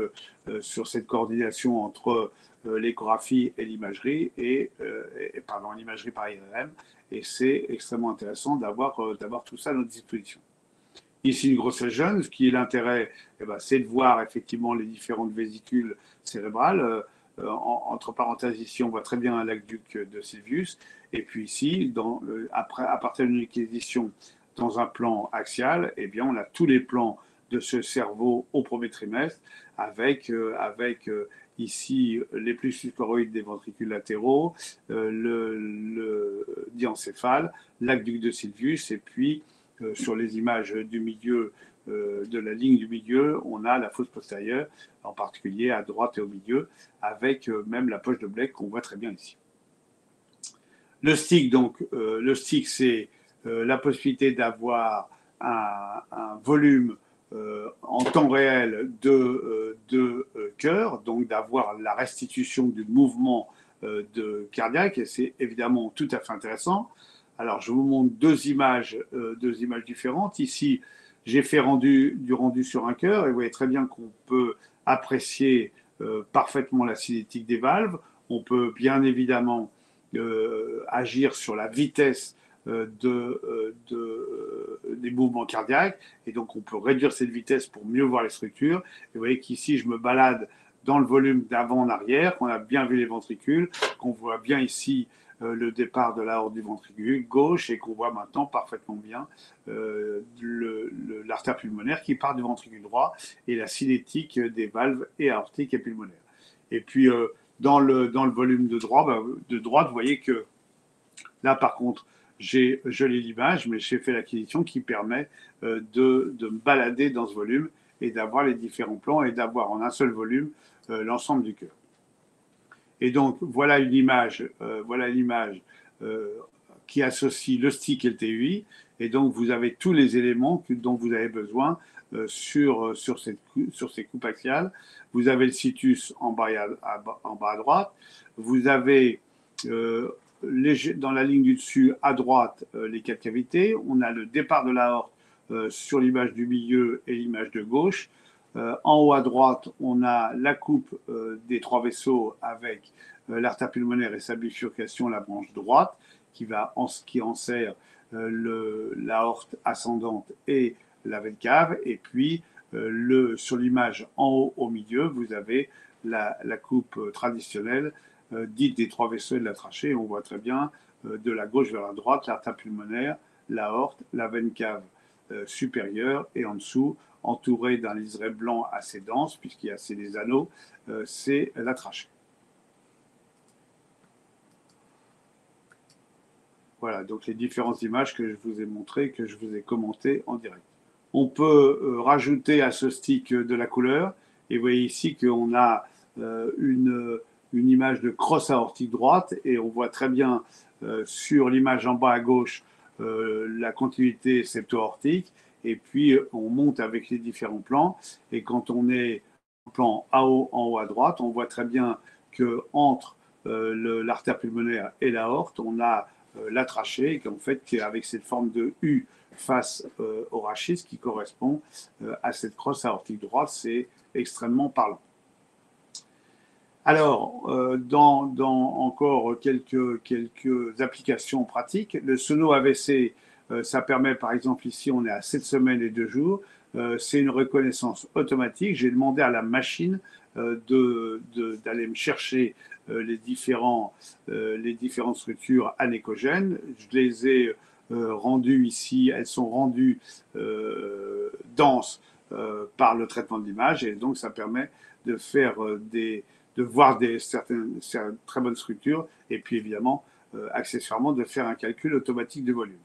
coordination entre l'échographie et l'imagerie, pardon, l'imagerie par IRM, et c'est extrêmement intéressant d'avoir tout ça à notre disposition. Ici, une grossesse jeune, ce qui est l'intérêt, c'est de voir effectivement les différentes vésicules cérébrales. Entre parenthèses, ici, on voit très bien l'aqueduc de Sylvius. Et puis ici, à partir d'une acquisition dans un plan axial, eh bien, on a tous les plans de ce cerveau au premier trimestre, avec ici les plexus choroïdes des ventricules latéraux, le diencéphale, l'aqueduc de Sylvius, et puis sur les images du milieu, de la ligne du milieu, on a la fosse postérieure, en particulier à droite et au milieu, avec même la poche de Blake qu'on voit très bien ici. Le stick, donc, c'est la possibilité d'avoir un volume en temps réel de cœur, donc d'avoir la restitution du mouvement cardiaque, et c'est évidemment tout à fait intéressant. Alors, je vous montre deux images différentes. Ici, j'ai fait du rendu sur un cœur, et vous voyez très bien qu'on peut apprécier parfaitement la cinétique des valves. On peut bien évidemment agir sur la vitesse des mouvements cardiaques, et donc on peut réduire cette vitesse pour mieux voir les structures. Et vous voyez qu'ici, je me balade dans le volume d'avant en arrière, qu'on a bien vu les ventricules, qu'on voit bien ici le départ de l'aorte du ventricule gauche, et qu'on voit maintenant parfaitement bien l'artère pulmonaire qui part du ventricule droit, et la cinétique des valves et aortiques et pulmonaires. Et puis dans le volume de droite, vous voyez que là par contre j'ai gelé l'image, mais j'ai fait l'acquisition qui permet de me balader dans ce volume et d'avoir les différents plans et d'avoir en un seul volume l'ensemble du cœur. Et donc voilà une image qui associe le stick et le TUI, et donc vous avez tous les éléments dont vous avez besoin sur ces coupes axiales. Vous avez le situs en bas à droite, vous avez dans la ligne du dessus à droite les quatre cavités, on a le départ de l'aorte sur l'image du milieu et l'image de gauche. En haut à droite, on a la coupe des trois vaisseaux avec l'artère pulmonaire et sa bifurcation, la branche droite, qui enserre l'aorte ascendante et la veine cave. Et puis, sur l'image en haut au milieu, vous avez la coupe traditionnelle dite des trois vaisseaux et de la trachée. On voit très bien de la gauche vers la droite l'artère pulmonaire, l'aorte, la veine cave supérieure, et en dessous, entouré d'un liseré blanc assez dense, puisqu'il y a assez des anneaux, c'est la trachée. Voilà, donc les différentes images que je vous ai montrées, que je vous ai commentées en direct. On peut rajouter à ce stick de la couleur, et vous voyez ici qu'on a une image de crosse aortique droite, et on voit très bien sur l'image en bas à gauche la continuité septo-aortique, et puis on monte avec les différents plans, et quand on est au plan en haut à droite, on voit très bien qu'entre l'artère pulmonaire et l'aorte, on a la trachée, et qu'en fait, avec cette forme de U face au rachis qui correspond à cette crosse aortique droite, c'est extrêmement parlant. Alors, dans encore quelques applications pratiques, le sono AVC, ça permet, par exemple, ici, on est à 7 semaines et 2 jours, c'est une reconnaissance automatique. J'ai demandé à la machine d'aller me chercher les différentes structures anéchogènes. Je les ai rendues ici, elles sont rendues denses par le traitement de l'image, et donc ça permet de faire de voir certaines très bonnes structures, et puis évidemment, accessoirement, de faire un calcul automatique de volume.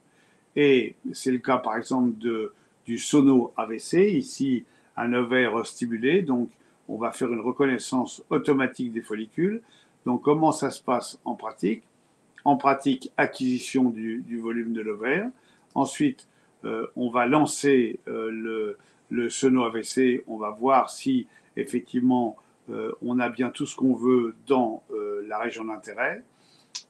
Et c'est le cas, par exemple, du sono AVC, ici, un ovaire stimulé, donc on va faire une reconnaissance automatique des follicules. Donc, comment ça se passe en pratique? En pratique, acquisition du volume de l'ovaire. Ensuite, on va lancer le sono AVC, on va voir si, effectivement, on a bien tout ce qu'on veut dans la région d'intérêt.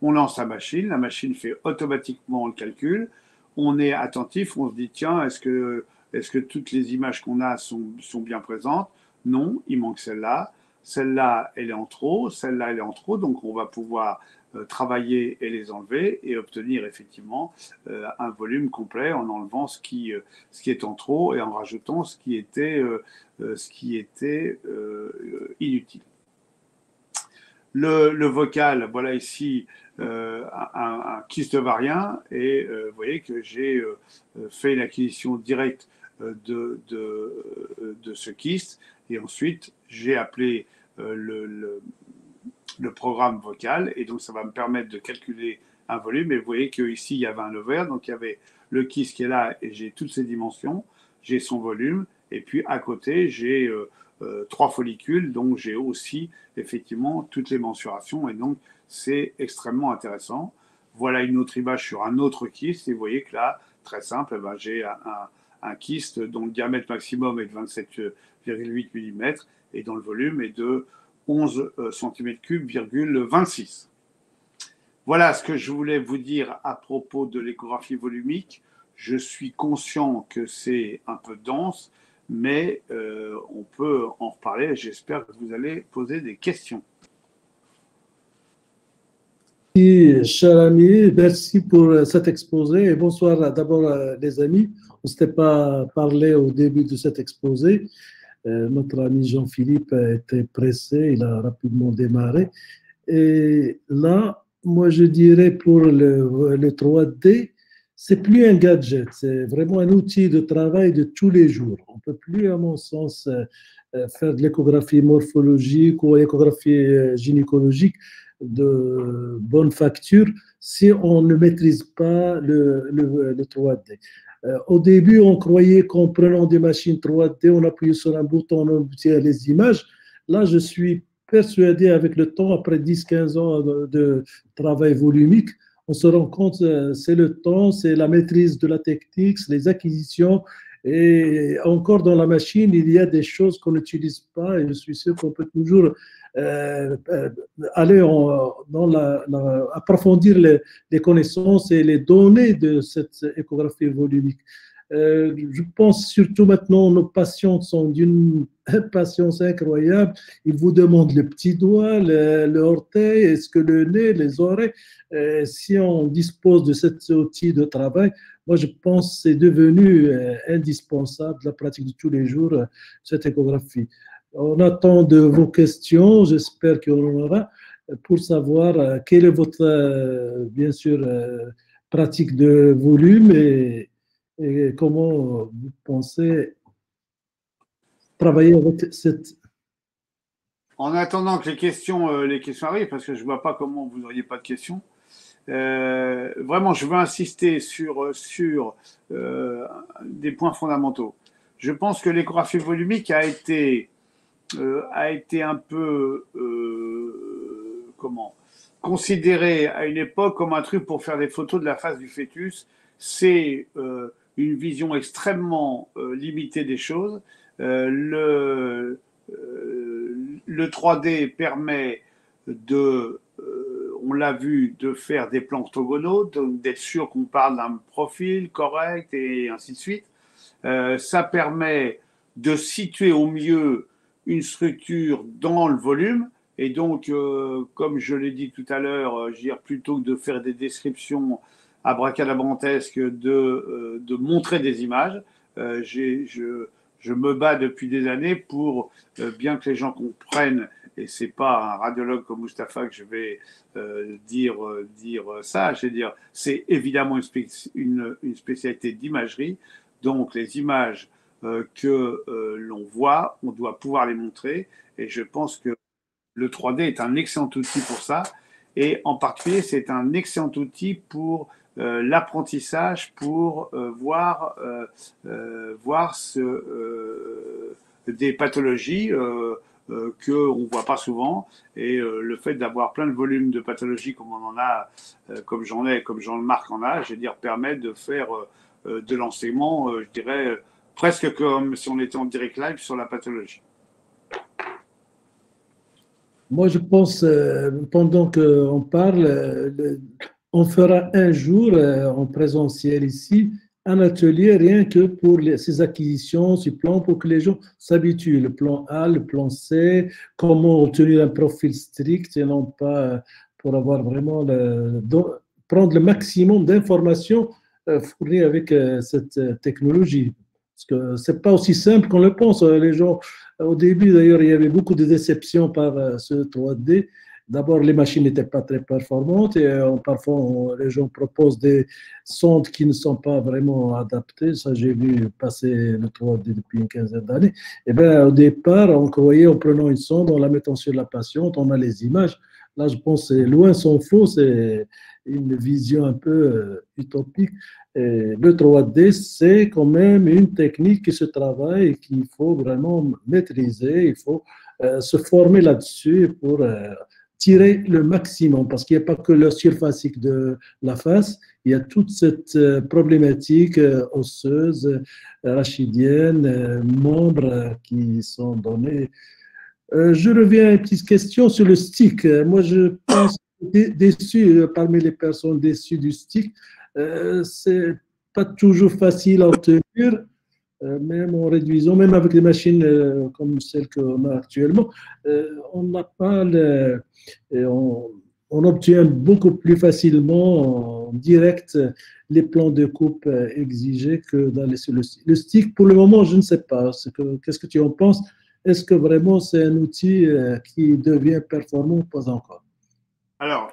On lance la machine fait automatiquement le calcul. On est attentif, on se dit tiens, est-ce que toutes les images qu'on a sont bien présentes? Non, il manque celle-là. Celle-là, elle est en trop. Celle-là, elle est en trop. Donc, on va pouvoir travailler et les enlever et obtenir effectivement un volume complet en enlevant ce qui est en trop et en rajoutant ce qui était inutile. Le vocal, voilà ici un kyste ovarien, et vous voyez que j'ai fait l'acquisition directe de ce kyste, et ensuite j'ai appelé le programme vocal, et donc ça va me permettre de calculer un volume. Et vous voyez qu'ici il y avait un ovaire, donc il y avait le kyste qui est là, et j'ai toutes ses dimensions, j'ai son volume, et puis à côté j'ai 3 follicules, donc j'ai aussi effectivement toutes les mensurations, et donc c'est extrêmement intéressant. Voilà une autre image sur un autre kyste, et vous voyez que là, très simple, j'ai un kyste dont le diamètre maximum est de 27,8 mm et dont le volume est de 11 cm3,26. Voilà ce que je voulais vous dire à propos de l'échographie volumique. Je suis conscient que c'est un peu dense, mais on peut en reparler. J'espère que vous allez poser des questions. Merci, cher ami, merci pour cet exposé et bonsoir d'abord les amis. On ne s'était pas parlé au début de cet exposé. Notre ami Jean-Philippe était pressé, il a rapidement démarré. Et là, moi je dirais pour le 3D, c'est plus un gadget, c'est vraiment un outil de travail de tous les jours. On ne peut plus, à mon sens, faire de l'échographie morphologique ou l'échographie gynécologique de bonne facture si on ne maîtrise pas le 3D. Au début, on croyait qu'en prenant des machines 3D, on appuyait sur un bouton, on obtient les images. Là, je suis persuadé avec le temps, après 10-15 ans de travail volumique, on se rend compte c'est le temps, c'est la maîtrise de la technique, c'est les acquisitions. Et encore dans la machine, il y a des choses qu'on n'utilise pas et je suis sûr qu'on peut toujours aller approfondir les connaissances et les données de cette échographie volumique. Je pense surtout maintenant, nos patients sont d'une impatience incroyable. Ils vous demandent le petit doigt, le orteil, est-ce que le nez, les oreilles. Si on dispose de cet outil de travail, moi je pense que c'est devenu indispensable la pratique de tous les jours, cette échographie. On attend de vos questions, j'espère qu'il y en aura, pour savoir quelle est votre, bien sûr, pratique de volume et comment vous pensez travailler avec cette... En attendant que les questions arrivent, parce que je ne vois pas comment vous n'auriez pas de questions, vraiment, je veux insister sur des points fondamentaux. Je pense que l'échographie volumique a été un peu considérée à une époque comme un truc pour faire des photos de la face du fœtus. C'est une vision extrêmement limitée des choses. Le 3D permet on l'a vu, de faire des plans orthogonaux, d'être sûr qu'on parle d'un profil correct et ainsi de suite. Ça permet de situer au mieux une structure dans le volume. Et donc, comme je l'ai dit tout à l'heure, plutôt que de faire des descriptions abracadabrantesques, de montrer des images, je me bats depuis des années pour bien que les gens comprennent, et c'est pas un radiologue comme Mustapha que je vais dire ça, je vais dire, c'est évidemment une spécialité d'imagerie, donc les images que l'on voit, on doit pouvoir les montrer, et je pense que le 3D est un excellent outil pour ça, et en particulier, c'est un excellent outil pour l'apprentissage, pour voir des pathologies qu'on ne voit pas souvent, et le fait d'avoir plein de volumes de pathologies comme on en a, comme Jean-Marc en a, je veux dire, permet de faire de l'enseignement, je dirais, presque comme si on était en direct live sur la pathologie. Moi, je pense, pendant qu'on parle, on fera un jour en présentiel ici, un atelier rien que pour ces acquisitions, ces plans, pour que les gens s'habituent. Le plan A, le plan C, comment obtenir un profil strict et non pas pour avoir vraiment prendre le maximum d'informations fournies avec cette technologie. Parce que ce n'est pas aussi simple qu'on le pense. Les gens, au début, d'ailleurs, il y avait beaucoup de déceptions par ce 3D. D'abord, les machines n'étaient pas très performantes et parfois, les gens proposent des sondes qui ne sont pas vraiment adaptées. Ça, j'ai vu passer le 3D depuis une quinzaine d'années. Et bien, au départ, on croyait en prenant une sonde, en la mettant sur la patiente, on a les images. Là, je pense que c'est loin s'en faut, c'est une vision un peu utopique. Et le 3D, c'est quand même une technique qui se travaille et qu'il faut vraiment maîtriser. Il faut se former là-dessus pour tirer le maximum, parce qu'il n'y a pas que le surfacique de la face, il y a toute cette problématique osseuse, rachidienne, membres qui sont donnés. Je reviens à une petite question sur le stick. Moi, je pense déçu, parmi les personnes déçues du stick, c'est pas toujours facile à obtenir, même en réduisant, même avec des machines comme celles qu'on a actuellement, on n'a pas on obtient beaucoup plus facilement en direct les plans de coupe exigés que dans le stick. Pour le moment, je ne sais pas. Qu'est-ce que tu en penses? Est-ce que vraiment c'est un outil qui devient performant ou pas encore? Alors,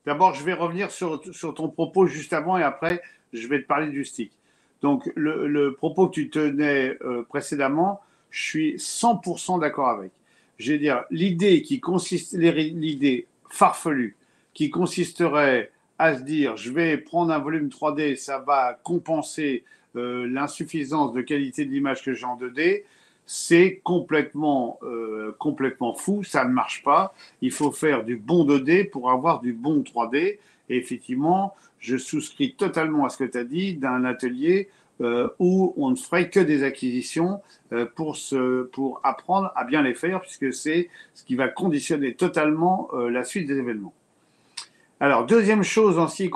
d'abord, je vais revenir sur ton propos juste avant et après, je vais te parler du stick. Donc, le propos que tu tenais précédemment, je suis 100% d'accord avec. Je veux dire, l'idée farfelue qui consisterait à se dire, je vais prendre un volume 3D, ça va compenser l'insuffisance de qualité de l'image que j'ai en 2D, c'est complètement fou, ça ne marche pas. Il faut faire du bon 2D pour avoir du bon 3D. Et effectivement, je souscris totalement à ce que tu as dit d'un atelier où on ne ferait que des acquisitions pour apprendre à bien les faire, puisque c'est ce qui va conditionner totalement la suite des événements. Alors, deuxième chose en ce qui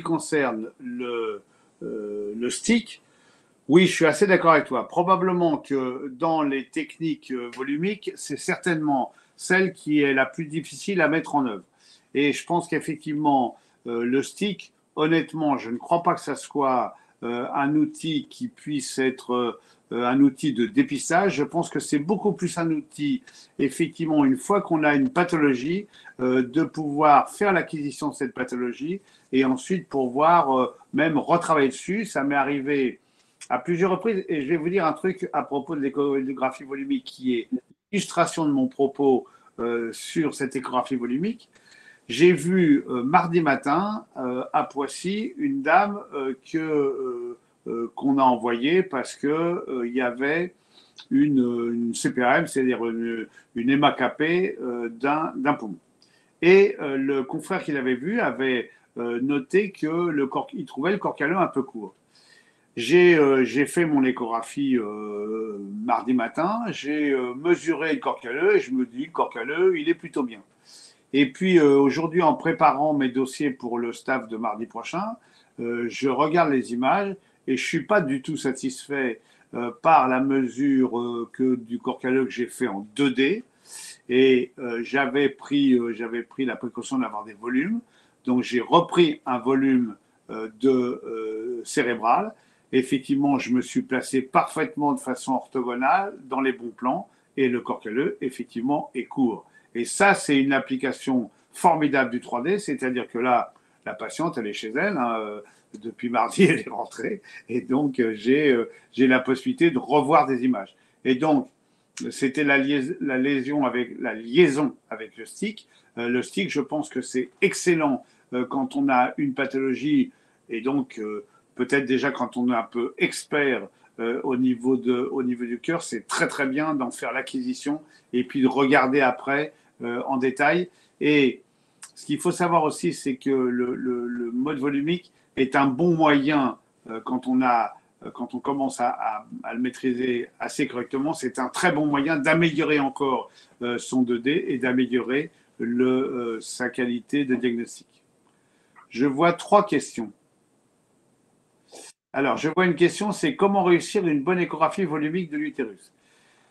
concerne le stick, oui, je suis assez d'accord avec toi. Probablement que dans les techniques volumiques, c'est certainement celle qui est la plus difficile à mettre en œuvre. Et je pense qu'effectivement, le stick, honnêtement, je ne crois pas que ça soit un outil qui puisse être un outil de dépistage. Je pense que c'est beaucoup plus un outil, effectivement, une fois qu'on a une pathologie, de pouvoir faire l'acquisition de cette pathologie et ensuite pouvoir même retravailler dessus. Ça m'est arrivé à plusieurs reprises, et je vais vous dire un truc à propos de l'échographie volumique qui est l'illustration de mon propos sur cette échographie volumique. J'ai vu mardi matin à Poissy une dame qu'on a envoyée parce qu'il y avait une CPRM, c'est-à-dire une MAKP d'un poumon. Et le confrère qui l'avait vu avait noté qu'il trouvait le corps calleux un peu court. J'ai fait mon échographie mardi matin, j'ai mesuré le corps calleux et je me dis, le corps calleux, il est plutôt bien. Et puis aujourd'hui, en préparant mes dossiers pour le staff de mardi prochain, je regarde les images et je ne suis pas du tout satisfait par la mesure du corps calleux que j'ai fait en 2D. Et j'avais pris la précaution d'avoir des volumes. Donc j'ai repris un volume cérébral. Effectivement, je me suis placé parfaitement de façon orthogonale dans les bons plans et le corps calleux, effectivement, est court. Et ça, c'est une application formidable du 3D, c'est-à-dire que là, la patiente, elle est chez elle, hein, depuis mardi, elle est rentrée, et donc j'ai la possibilité de revoir des images. Et donc, c'était la liaison avec le stick. Le stick, je pense que c'est excellent quand on a une pathologie, et donc peut-être déjà quand on est un peu expert au niveau du cœur, c'est très très bien d'en faire l'acquisition et puis de regarder après en détail. Et ce qu'il faut savoir aussi, c'est que le mode volumique est un bon moyen quand on commence à le maîtriser assez correctement, c'est un très bon moyen d'améliorer encore son 2D et d'améliorer sa qualité de diagnostic. Je vois 3 questions. Alors, je vois une question, c'est comment réussir une bonne échographie volumique de l'utérus?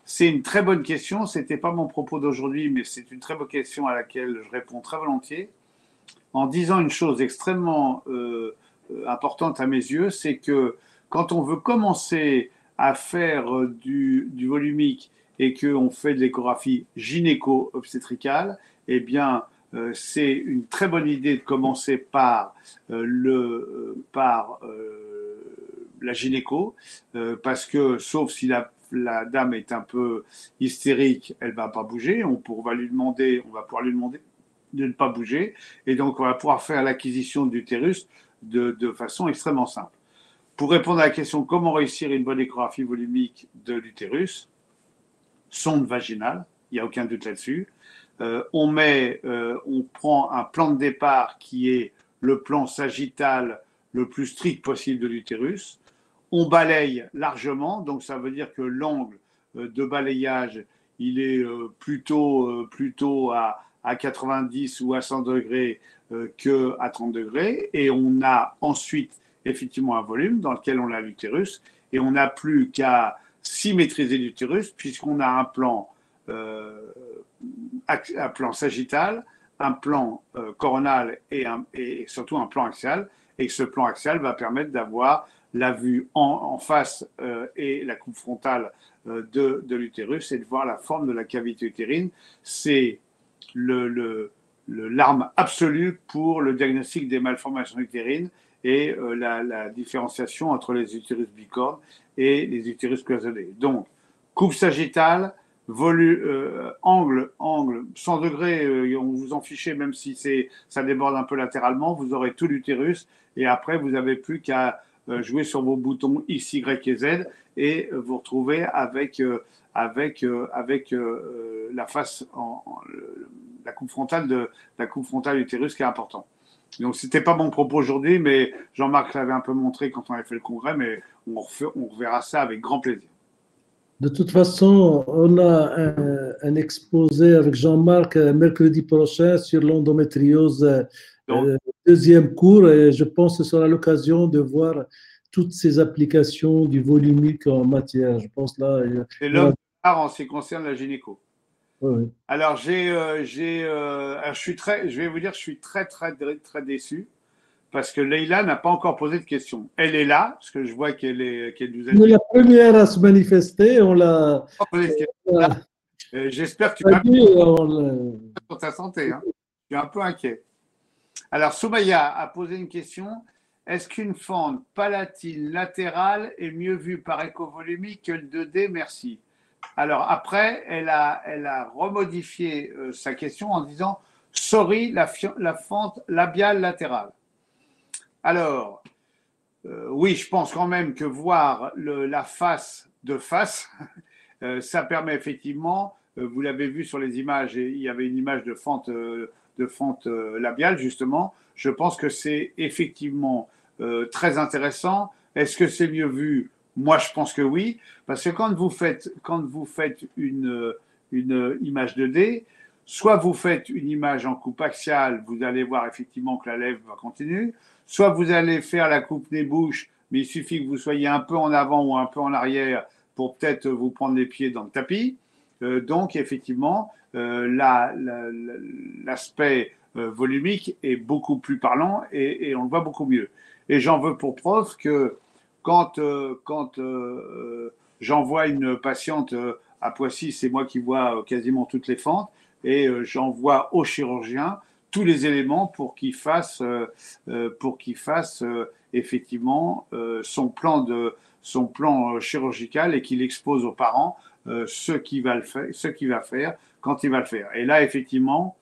C'est une très bonne question. Ce n'était pas mon propos d'aujourd'hui, mais c'est une très bonne question à laquelle je réponds très volontiers. En disant une chose extrêmement importante à mes yeux, c'est que quand on veut commencer à faire du volumique et qu'on fait de l'échographie gynéco-obstétricale, eh bien, c'est une très bonne idée de commencer par la gynéco, parce que sauf si la dame est un peu hystérique, elle ne va pas bouger. On va pouvoir lui demander de ne pas bouger. Et donc, on va pouvoir faire l'acquisition d'utérus de façon extrêmement simple. Pour répondre à la question comment réussir une bonne échographie volumique de l'utérus, sonde vaginale, il n'y a aucun doute là-dessus. on prend un plan de départ qui est le plan sagittal le plus strict possible de l'utérus. On balaye largement, donc ça veut dire que l'angle de balayage, il est plutôt à 90 ou à 100 degrés qu'à 30 degrés. Et on a ensuite effectivement un volume dans lequel on a l'utérus. Et on n'a plus qu'à symétriser l'utérus puisqu'on a un plan sagittal, un plan coronal et surtout un plan axial. Et que ce plan axial va permettre d'avoir la vue en face et la coupe frontale de l'utérus et de voir la forme de la cavité utérine. C'est l'arme absolue pour le diagnostic des malformations utérines et la différenciation entre les utérus bicornes et les utérus cloisonnés. Donc, coupe sagittale, angle 100 degrés, on vous en fichez, même si ça déborde un peu latéralement, vous aurez tout l'utérus et après, vous n'avez plus qu'à jouer sur vos boutons X, Y et Z et vous retrouvez avec la face, la coupe frontale utérus qui est important. Donc, ce n'était pas mon propos aujourd'hui, mais Jean-Marc l'avait un peu montré quand on avait fait le congrès, mais on reverra ça avec grand plaisir. De toute façon, on a un exposé avec Jean-Marc mercredi prochain sur l'endométriose, deuxième cours, et je pense que ce sera l'occasion de voir toutes ces applications du volumique en matière. Je pense là. C'est l'homme en ce qui concerne la gynéco. Oui. Alors, je vais vous dire, je suis très déçu parce que Leïla n'a pas encore posé de questions. Elle est là, parce que je vois qu'elle nous a dit. On est la première à se manifester. On l'a. J'espère que tu vas bien pour ta santé. Hein. Je suis un peu inquiet. Alors, Soumaya a posé une question. Est-ce qu'une fente palatine latérale est mieux vue par échovolumique que le 2D? Merci. Alors, après, elle a remodifié sa question en disant « Sorry, la fente labiale latérale ». Alors, oui, je pense quand même que voir la face de face, ça permet effectivement, vous l'avez vu sur les images, et il y avait une image de fente labiale, justement. Je pense que c'est effectivement très intéressant. Est-ce que c'est mieux vu? Moi, je pense que oui, parce que quand vous faites une image 2D, soit vous faites une image en coupe axiale, vous allez voir effectivement que la lèvre va continuer, soit vous allez faire la coupe nez-bouche, mais il suffit que vous soyez un peu en avant ou un peu en arrière pour peut-être vous prendre les pieds dans le tapis. Donc, effectivement, l'aspect volumique est beaucoup plus parlant et on le voit beaucoup mieux. Et j'en veux pour preuve que quand j'envoie une patiente à Poissy, c'est moi qui vois quasiment toutes les fentes, et j'envoie au chirurgien tous les éléments pour qu'il fasse effectivement son plan chirurgical et qu'il expose aux parents ce qu'il va faire quand il va le faire. Et là, effectivement,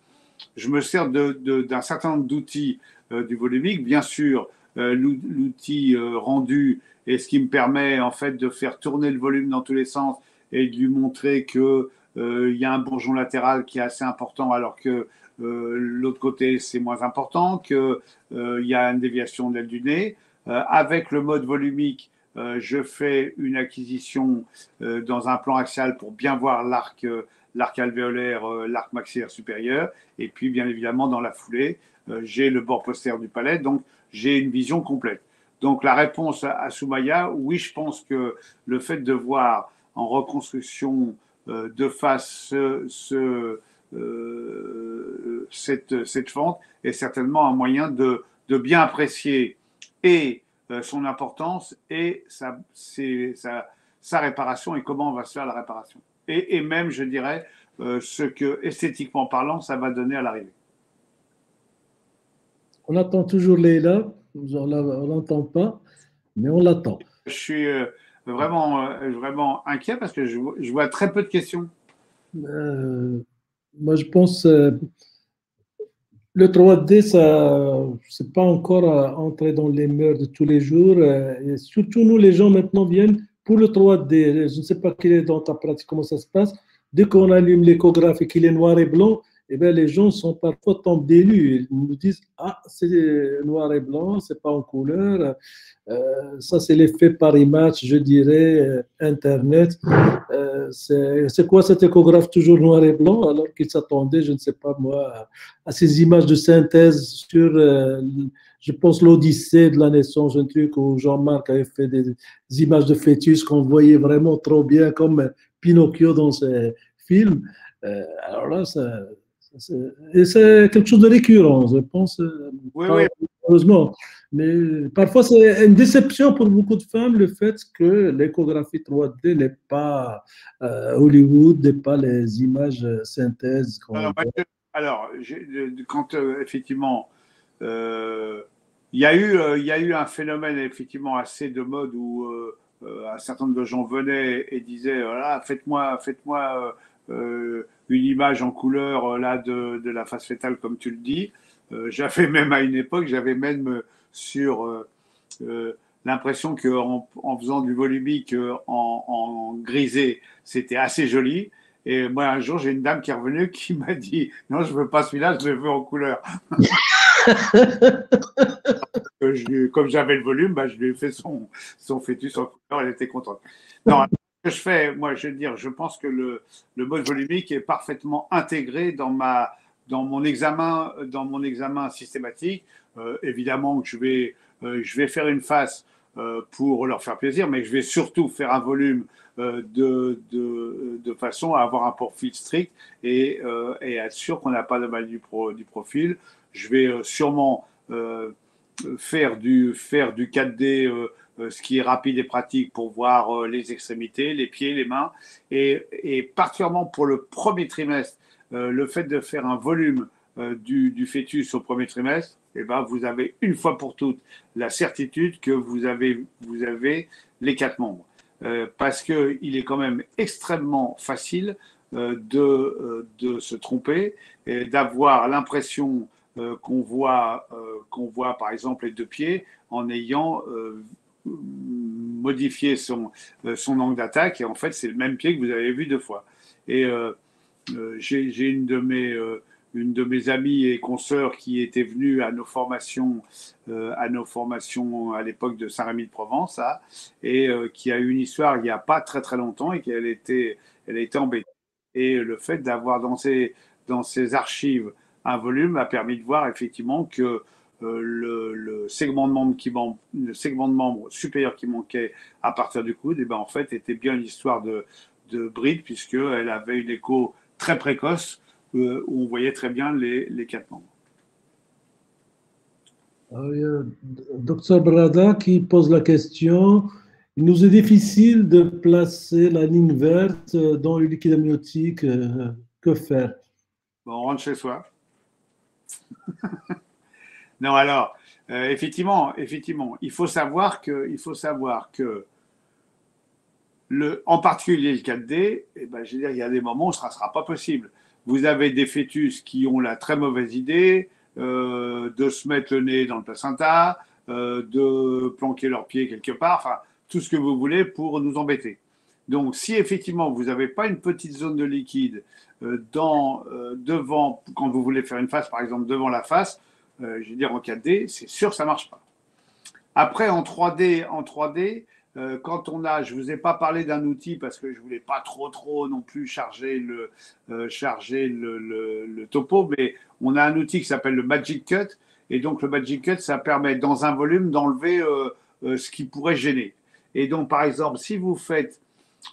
je me sers d'un certain nombre d'outils du volumique, bien sûr, l'outil rendu et ce qui me permet en fait de faire tourner le volume dans tous les sens et de lui montrer que il y a un bourgeon latéral qui est assez important alors que l'autre côté c'est moins important, qu'il y a une déviation de l'aile du nez. Avec le mode volumique, je fais une acquisition dans un plan axial pour bien voir l'arc alvéolaire, l'arc maxillaire supérieur, et puis bien évidemment dans la foulée, j'ai le bord postérieur du palais, donc j'ai une vision complète. Donc la réponse à Soumaya, oui, je pense que le fait de voir en reconstruction de face cette fente est certainement un moyen de bien apprécier et son importance et sa réparation et comment on va se faire la réparation. Et même, je dirais, ce que, esthétiquement parlant, ça va donner à l'arrivée. On attend toujours Leïla, on l'entend pas, mais on l'attend. Je suis vraiment inquiet parce que je vois très peu de questions. Moi, je pense le 3D, ça, c'est pas encore entré dans les mœurs de tous les jours. Et surtout, nous, les gens maintenant viennent pour le 3D. Je ne sais pas quel est dans ta pratique, comment ça se passe. Dès qu'on allume l'échographie et qu'il est noir et blanc, eh bien, les gens sont parfois tombés des nues. Ils nous disent, ah, c'est noir et blanc, c'est pas en couleur. Ça, c'est l'effet Paris Match, je dirais, Internet. C'est quoi cet échographe toujours noir et blanc alors qu'il s'attendait, je ne sais pas moi, à ces images de synthèse sur, je pense, l'Odyssée de la naissance, un truc où Jean-Marc avait fait des images de fœtus qu'on voyait vraiment trop bien comme Pinocchio dans ses films. Alors là, et c'est quelque chose de récurrent, je pense, Oui, pas oui. heureusement. Mais parfois, c'est une déception pour beaucoup de femmes le fait que l'échographie 3D n'est pas Hollywood, n'est pas les images synthèse qu'on Alors, voit. quand effectivement, euh, il y a eu un phénomène effectivement assez de mode où un certain nombre de gens venaient et disaient voilà, une image en couleur là de la face fétale comme tu le dis. J'avais même à une époque, j'avais même sur euh, l'impression que en faisant du volumique en grisé, c'était assez joli. Et moi, un jour, j'ai une dame qui est revenue qui m'a dit non, je veux pas celui-là, je le veux en couleur. Comme j'avais le volume, bah, je lui ai fait son fœtus en couleur, elle était contente. Non, ce que je fais, moi, je veux dire, je pense que le mode volumique est parfaitement intégré dans mon examen systématique. Évidemment que je vais faire une face pour leur faire plaisir, mais je vais surtout faire un volume de façon à avoir un profil strict et être sûr qu'on n'a pas de mal du profil. Je vais sûrement faire du 4D, ce qui est rapide et pratique pour voir les extrémités, les pieds, les mains. Et particulièrement pour le premier trimestre, le fait de faire un volume du fœtus au premier trimestre, eh ben, vous avez une fois pour toutes la certitude que vous avez les quatre membres. Parce qu'il est quand même extrêmement facile de se tromper et d'avoir l'impression qu'on voit par exemple les deux pieds en ayant modifié son angle d'attaque et en fait c'est le même pied que vous avez vu deux fois. Et j'ai une de mes amies et consoeurs qui était venue à nos formations à l'époque de Saint-Rémy-de-Provence, hein, et qui a eu une histoire il n'y a pas très très longtemps et elle était embêtée. Et le fait d'avoir dans ses archives un volume a permis de voir effectivement que le segment de membre le segment de membre supérieur qui manquait à partir du coude, et ben en fait était bien l'histoire de bride puisqu'elle avait une écho très précoce où on voyait très bien les quatre membres. Alors, il y a Dr Brada qui pose la question. Il nous est difficile de placer la ligne verte dans le liquide amniotique. Que faire? Bon, on rentre chez soi. Non, alors, effectivement, il faut savoir que en particulier le 4D, eh ben, je veux dire, il y a des moments où ce ne sera pas possible. Vous avez des fœtus qui ont la très mauvaise idée de se mettre le nez dans le placenta, de planquer leurs pieds quelque part, enfin, tout ce que vous voulez pour nous embêter. Donc, si effectivement vous n'avez pas une petite zone de liquide devant, quand vous voulez faire une face, par exemple, devant la face, je veux dire en 4D, c'est sûr que ça ne marche pas. Après, en 3D, quand on a, je vous ai pas parlé d'un outil parce que je voulais pas trop non plus charger le topo, mais on a un outil qui s'appelle le Magic Cut, et donc le Magic Cut, ça permet dans un volume d'enlever ce qui pourrait gêner. Et donc, par exemple, si vous faites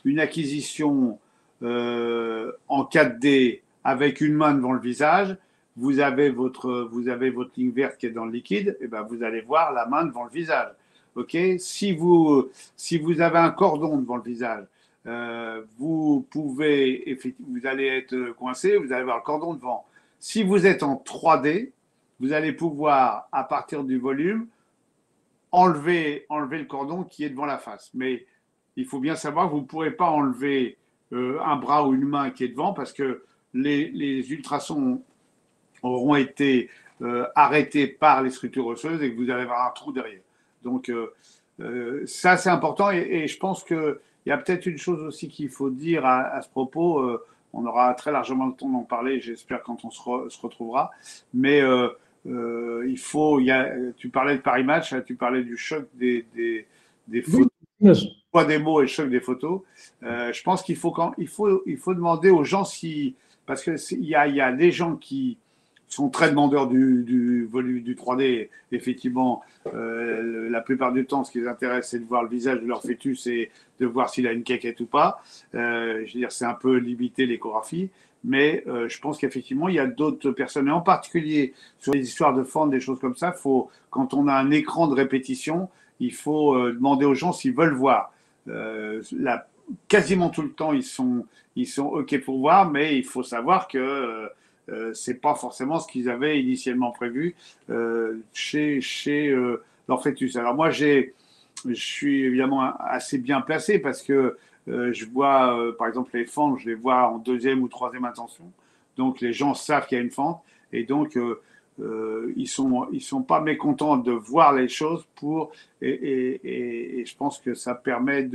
une acquisition en 4D avec une main devant le visage, vous avez votre ligne verte qui est dans le liquide, et ben vous allez voir la main devant le visage. Ok. Si vous avez un cordon devant le visage, vous allez être coincé, vous allez avoir le cordon devant. Si vous êtes en 3D, vous allez pouvoir, à partir du volume, enlever le cordon qui est devant la face. Mais il faut bien savoir que vous ne pourrez pas enlever un bras ou une main qui est devant parce que les ultrasons auront été arrêtés par les structures osseuses et que vous allez avoir un trou derrière. Donc, ça, c'est important. Et je pense qu'il y a peut-être une chose aussi qu'il faut dire à ce propos. on aura très largement le temps d'en parler, j'espère, quand on se retrouvera. Mais tu parlais de Paris Match, tu parlais du choc des Oui, photos, poids des mots et le choc des photos. Je pense qu'il faut demander aux gens si, parce que il y a des gens qui sont très demandeurs du volume du 3D. Effectivement, la plupart du temps, ce qui les intéresse, c'est de voir le visage de leur fœtus et de voir s'il a une quéquette ou pas. Je veux dire, c'est un peu limité l'échographie. Mais je pense qu'effectivement, il y a d'autres personnes, et en particulier sur les histoires de fentes, des choses comme ça, quand on a un écran de répétition, il faut demander aux gens s'ils veulent voir. Quasiment tout le temps, ils sont OK pour voir, mais il faut savoir que c'est pas forcément ce qu'ils avaient initialement prévu chez leur fœtus. Alors moi, je suis évidemment assez bien placé parce que je vois, par exemple, les fentes, je les vois en deuxième ou troisième intention. Donc les gens savent qu'il y a une fente et donc ils sont pas mécontents de voir les choses et je pense que ça permet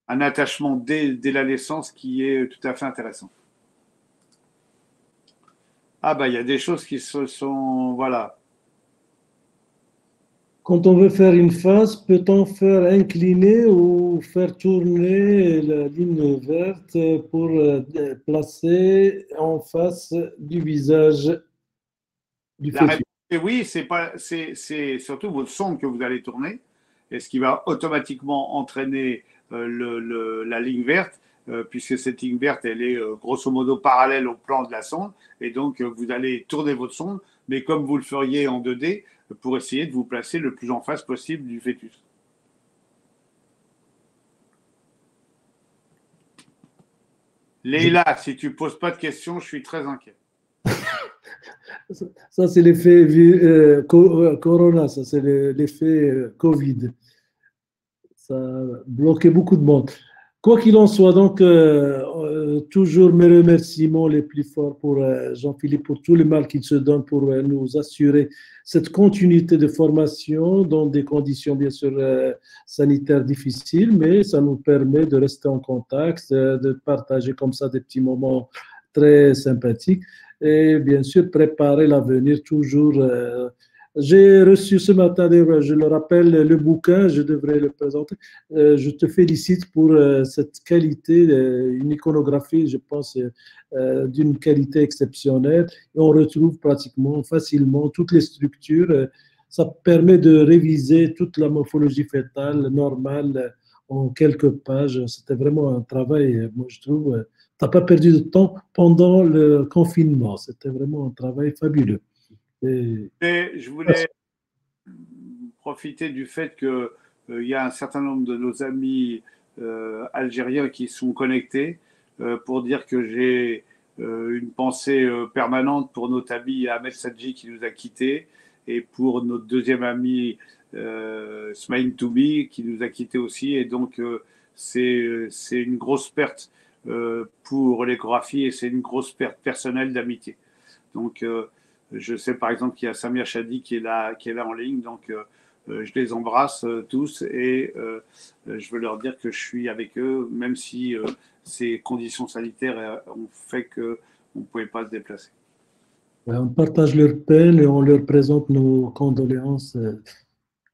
un attachement dès la naissance qui est tout à fait intéressant. Ah bah il y a des choses qui se sont voilà. quand on veut faire une face, peut-on faire incliner ou faire tourner la ligne verte pour placer en face du visage du La réponse fœtus? est oui, c'est surtout votre sonde que vous allez tourner, et ce qui va automatiquement entraîner la ligne verte, puisque cette ligne verte, elle est grosso modo parallèle au plan de la sonde, et donc vous allez tourner votre sonde, mais comme vous le feriez en 2D, pour essayer de vous placer le plus en face possible du fœtus. Leïla, si tu poses pas de questions, je suis très inquiet. Ça, c'est l'effet Corona, ça, c'est l'effet Covid. Ça a bloqué beaucoup de monde. Quoi qu'il en soit, donc, toujours mes remerciements les plus forts pour Jean-Philippe, pour tout le mal qu'il se donne pour nous assurer cette continuité de formation dans des conditions, bien sûr, sanitaires difficiles, mais ça nous permet de rester en contact, de partager comme ça des petits moments très sympathiques et bien sûr préparer l'avenir toujours. J'ai reçu ce matin, je le rappelle, le bouquin, je devrais le présenter. Je te félicite pour cette qualité, une iconographie, je pense, d'une qualité exceptionnelle. Et on retrouve pratiquement facilement toutes les structures. Ça permet de réviser toute la morphologie fœtale normale en quelques pages. C'était vraiment un travail, moi je trouve, tu n'as pas perdu de temps pendant le confinement. C'était vraiment un travail fabuleux. Et je voulais profiter du fait qu'il y a un certain nombre de nos amis algériens qui sont connectés pour dire que j'ai une pensée permanente pour notre ami Ahmed Sadji qui nous a quittés et pour notre deuxième ami Smaïn Toubi qui nous a quittés aussi. Et donc, c'est une grosse perte pour l'échographie et c'est une grosse perte personnelle d'amitié. Donc, je sais par exemple qu'il y a Samir Chadi qui est là en ligne. Donc, je les embrasse tous et je veux leur dire que je suis avec eux, même si ces conditions sanitaires ont fait qu'on ne pouvait pas se déplacer. On partage leur peine et on leur présente nos condoléances.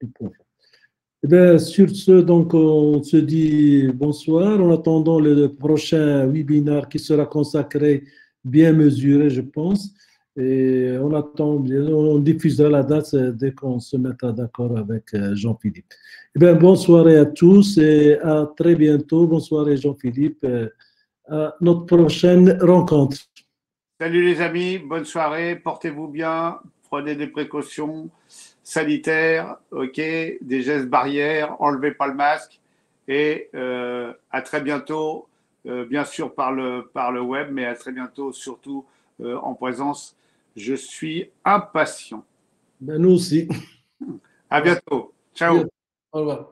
Eh bien, sur ce, donc, on se dit bonsoir en attendant le prochain webinaire qui sera consacré, bien mesuré, je pense. Et on attend, on diffusera la date dès qu'on se mettra d'accord avec Jean-Philippe. Eh bien, bonne soirée à tous et à très bientôt. Bonne soirée, Jean-Philippe. À notre prochaine rencontre. Salut les amis, bonne soirée, portez-vous bien, prenez des précautions sanitaires, ok, des gestes barrières, enlevez pas le masque et à très bientôt, bien sûr par le web, mais à très bientôt surtout en présence. Je suis impatient. Ben, nous aussi. À bientôt. Ciao. Au revoir.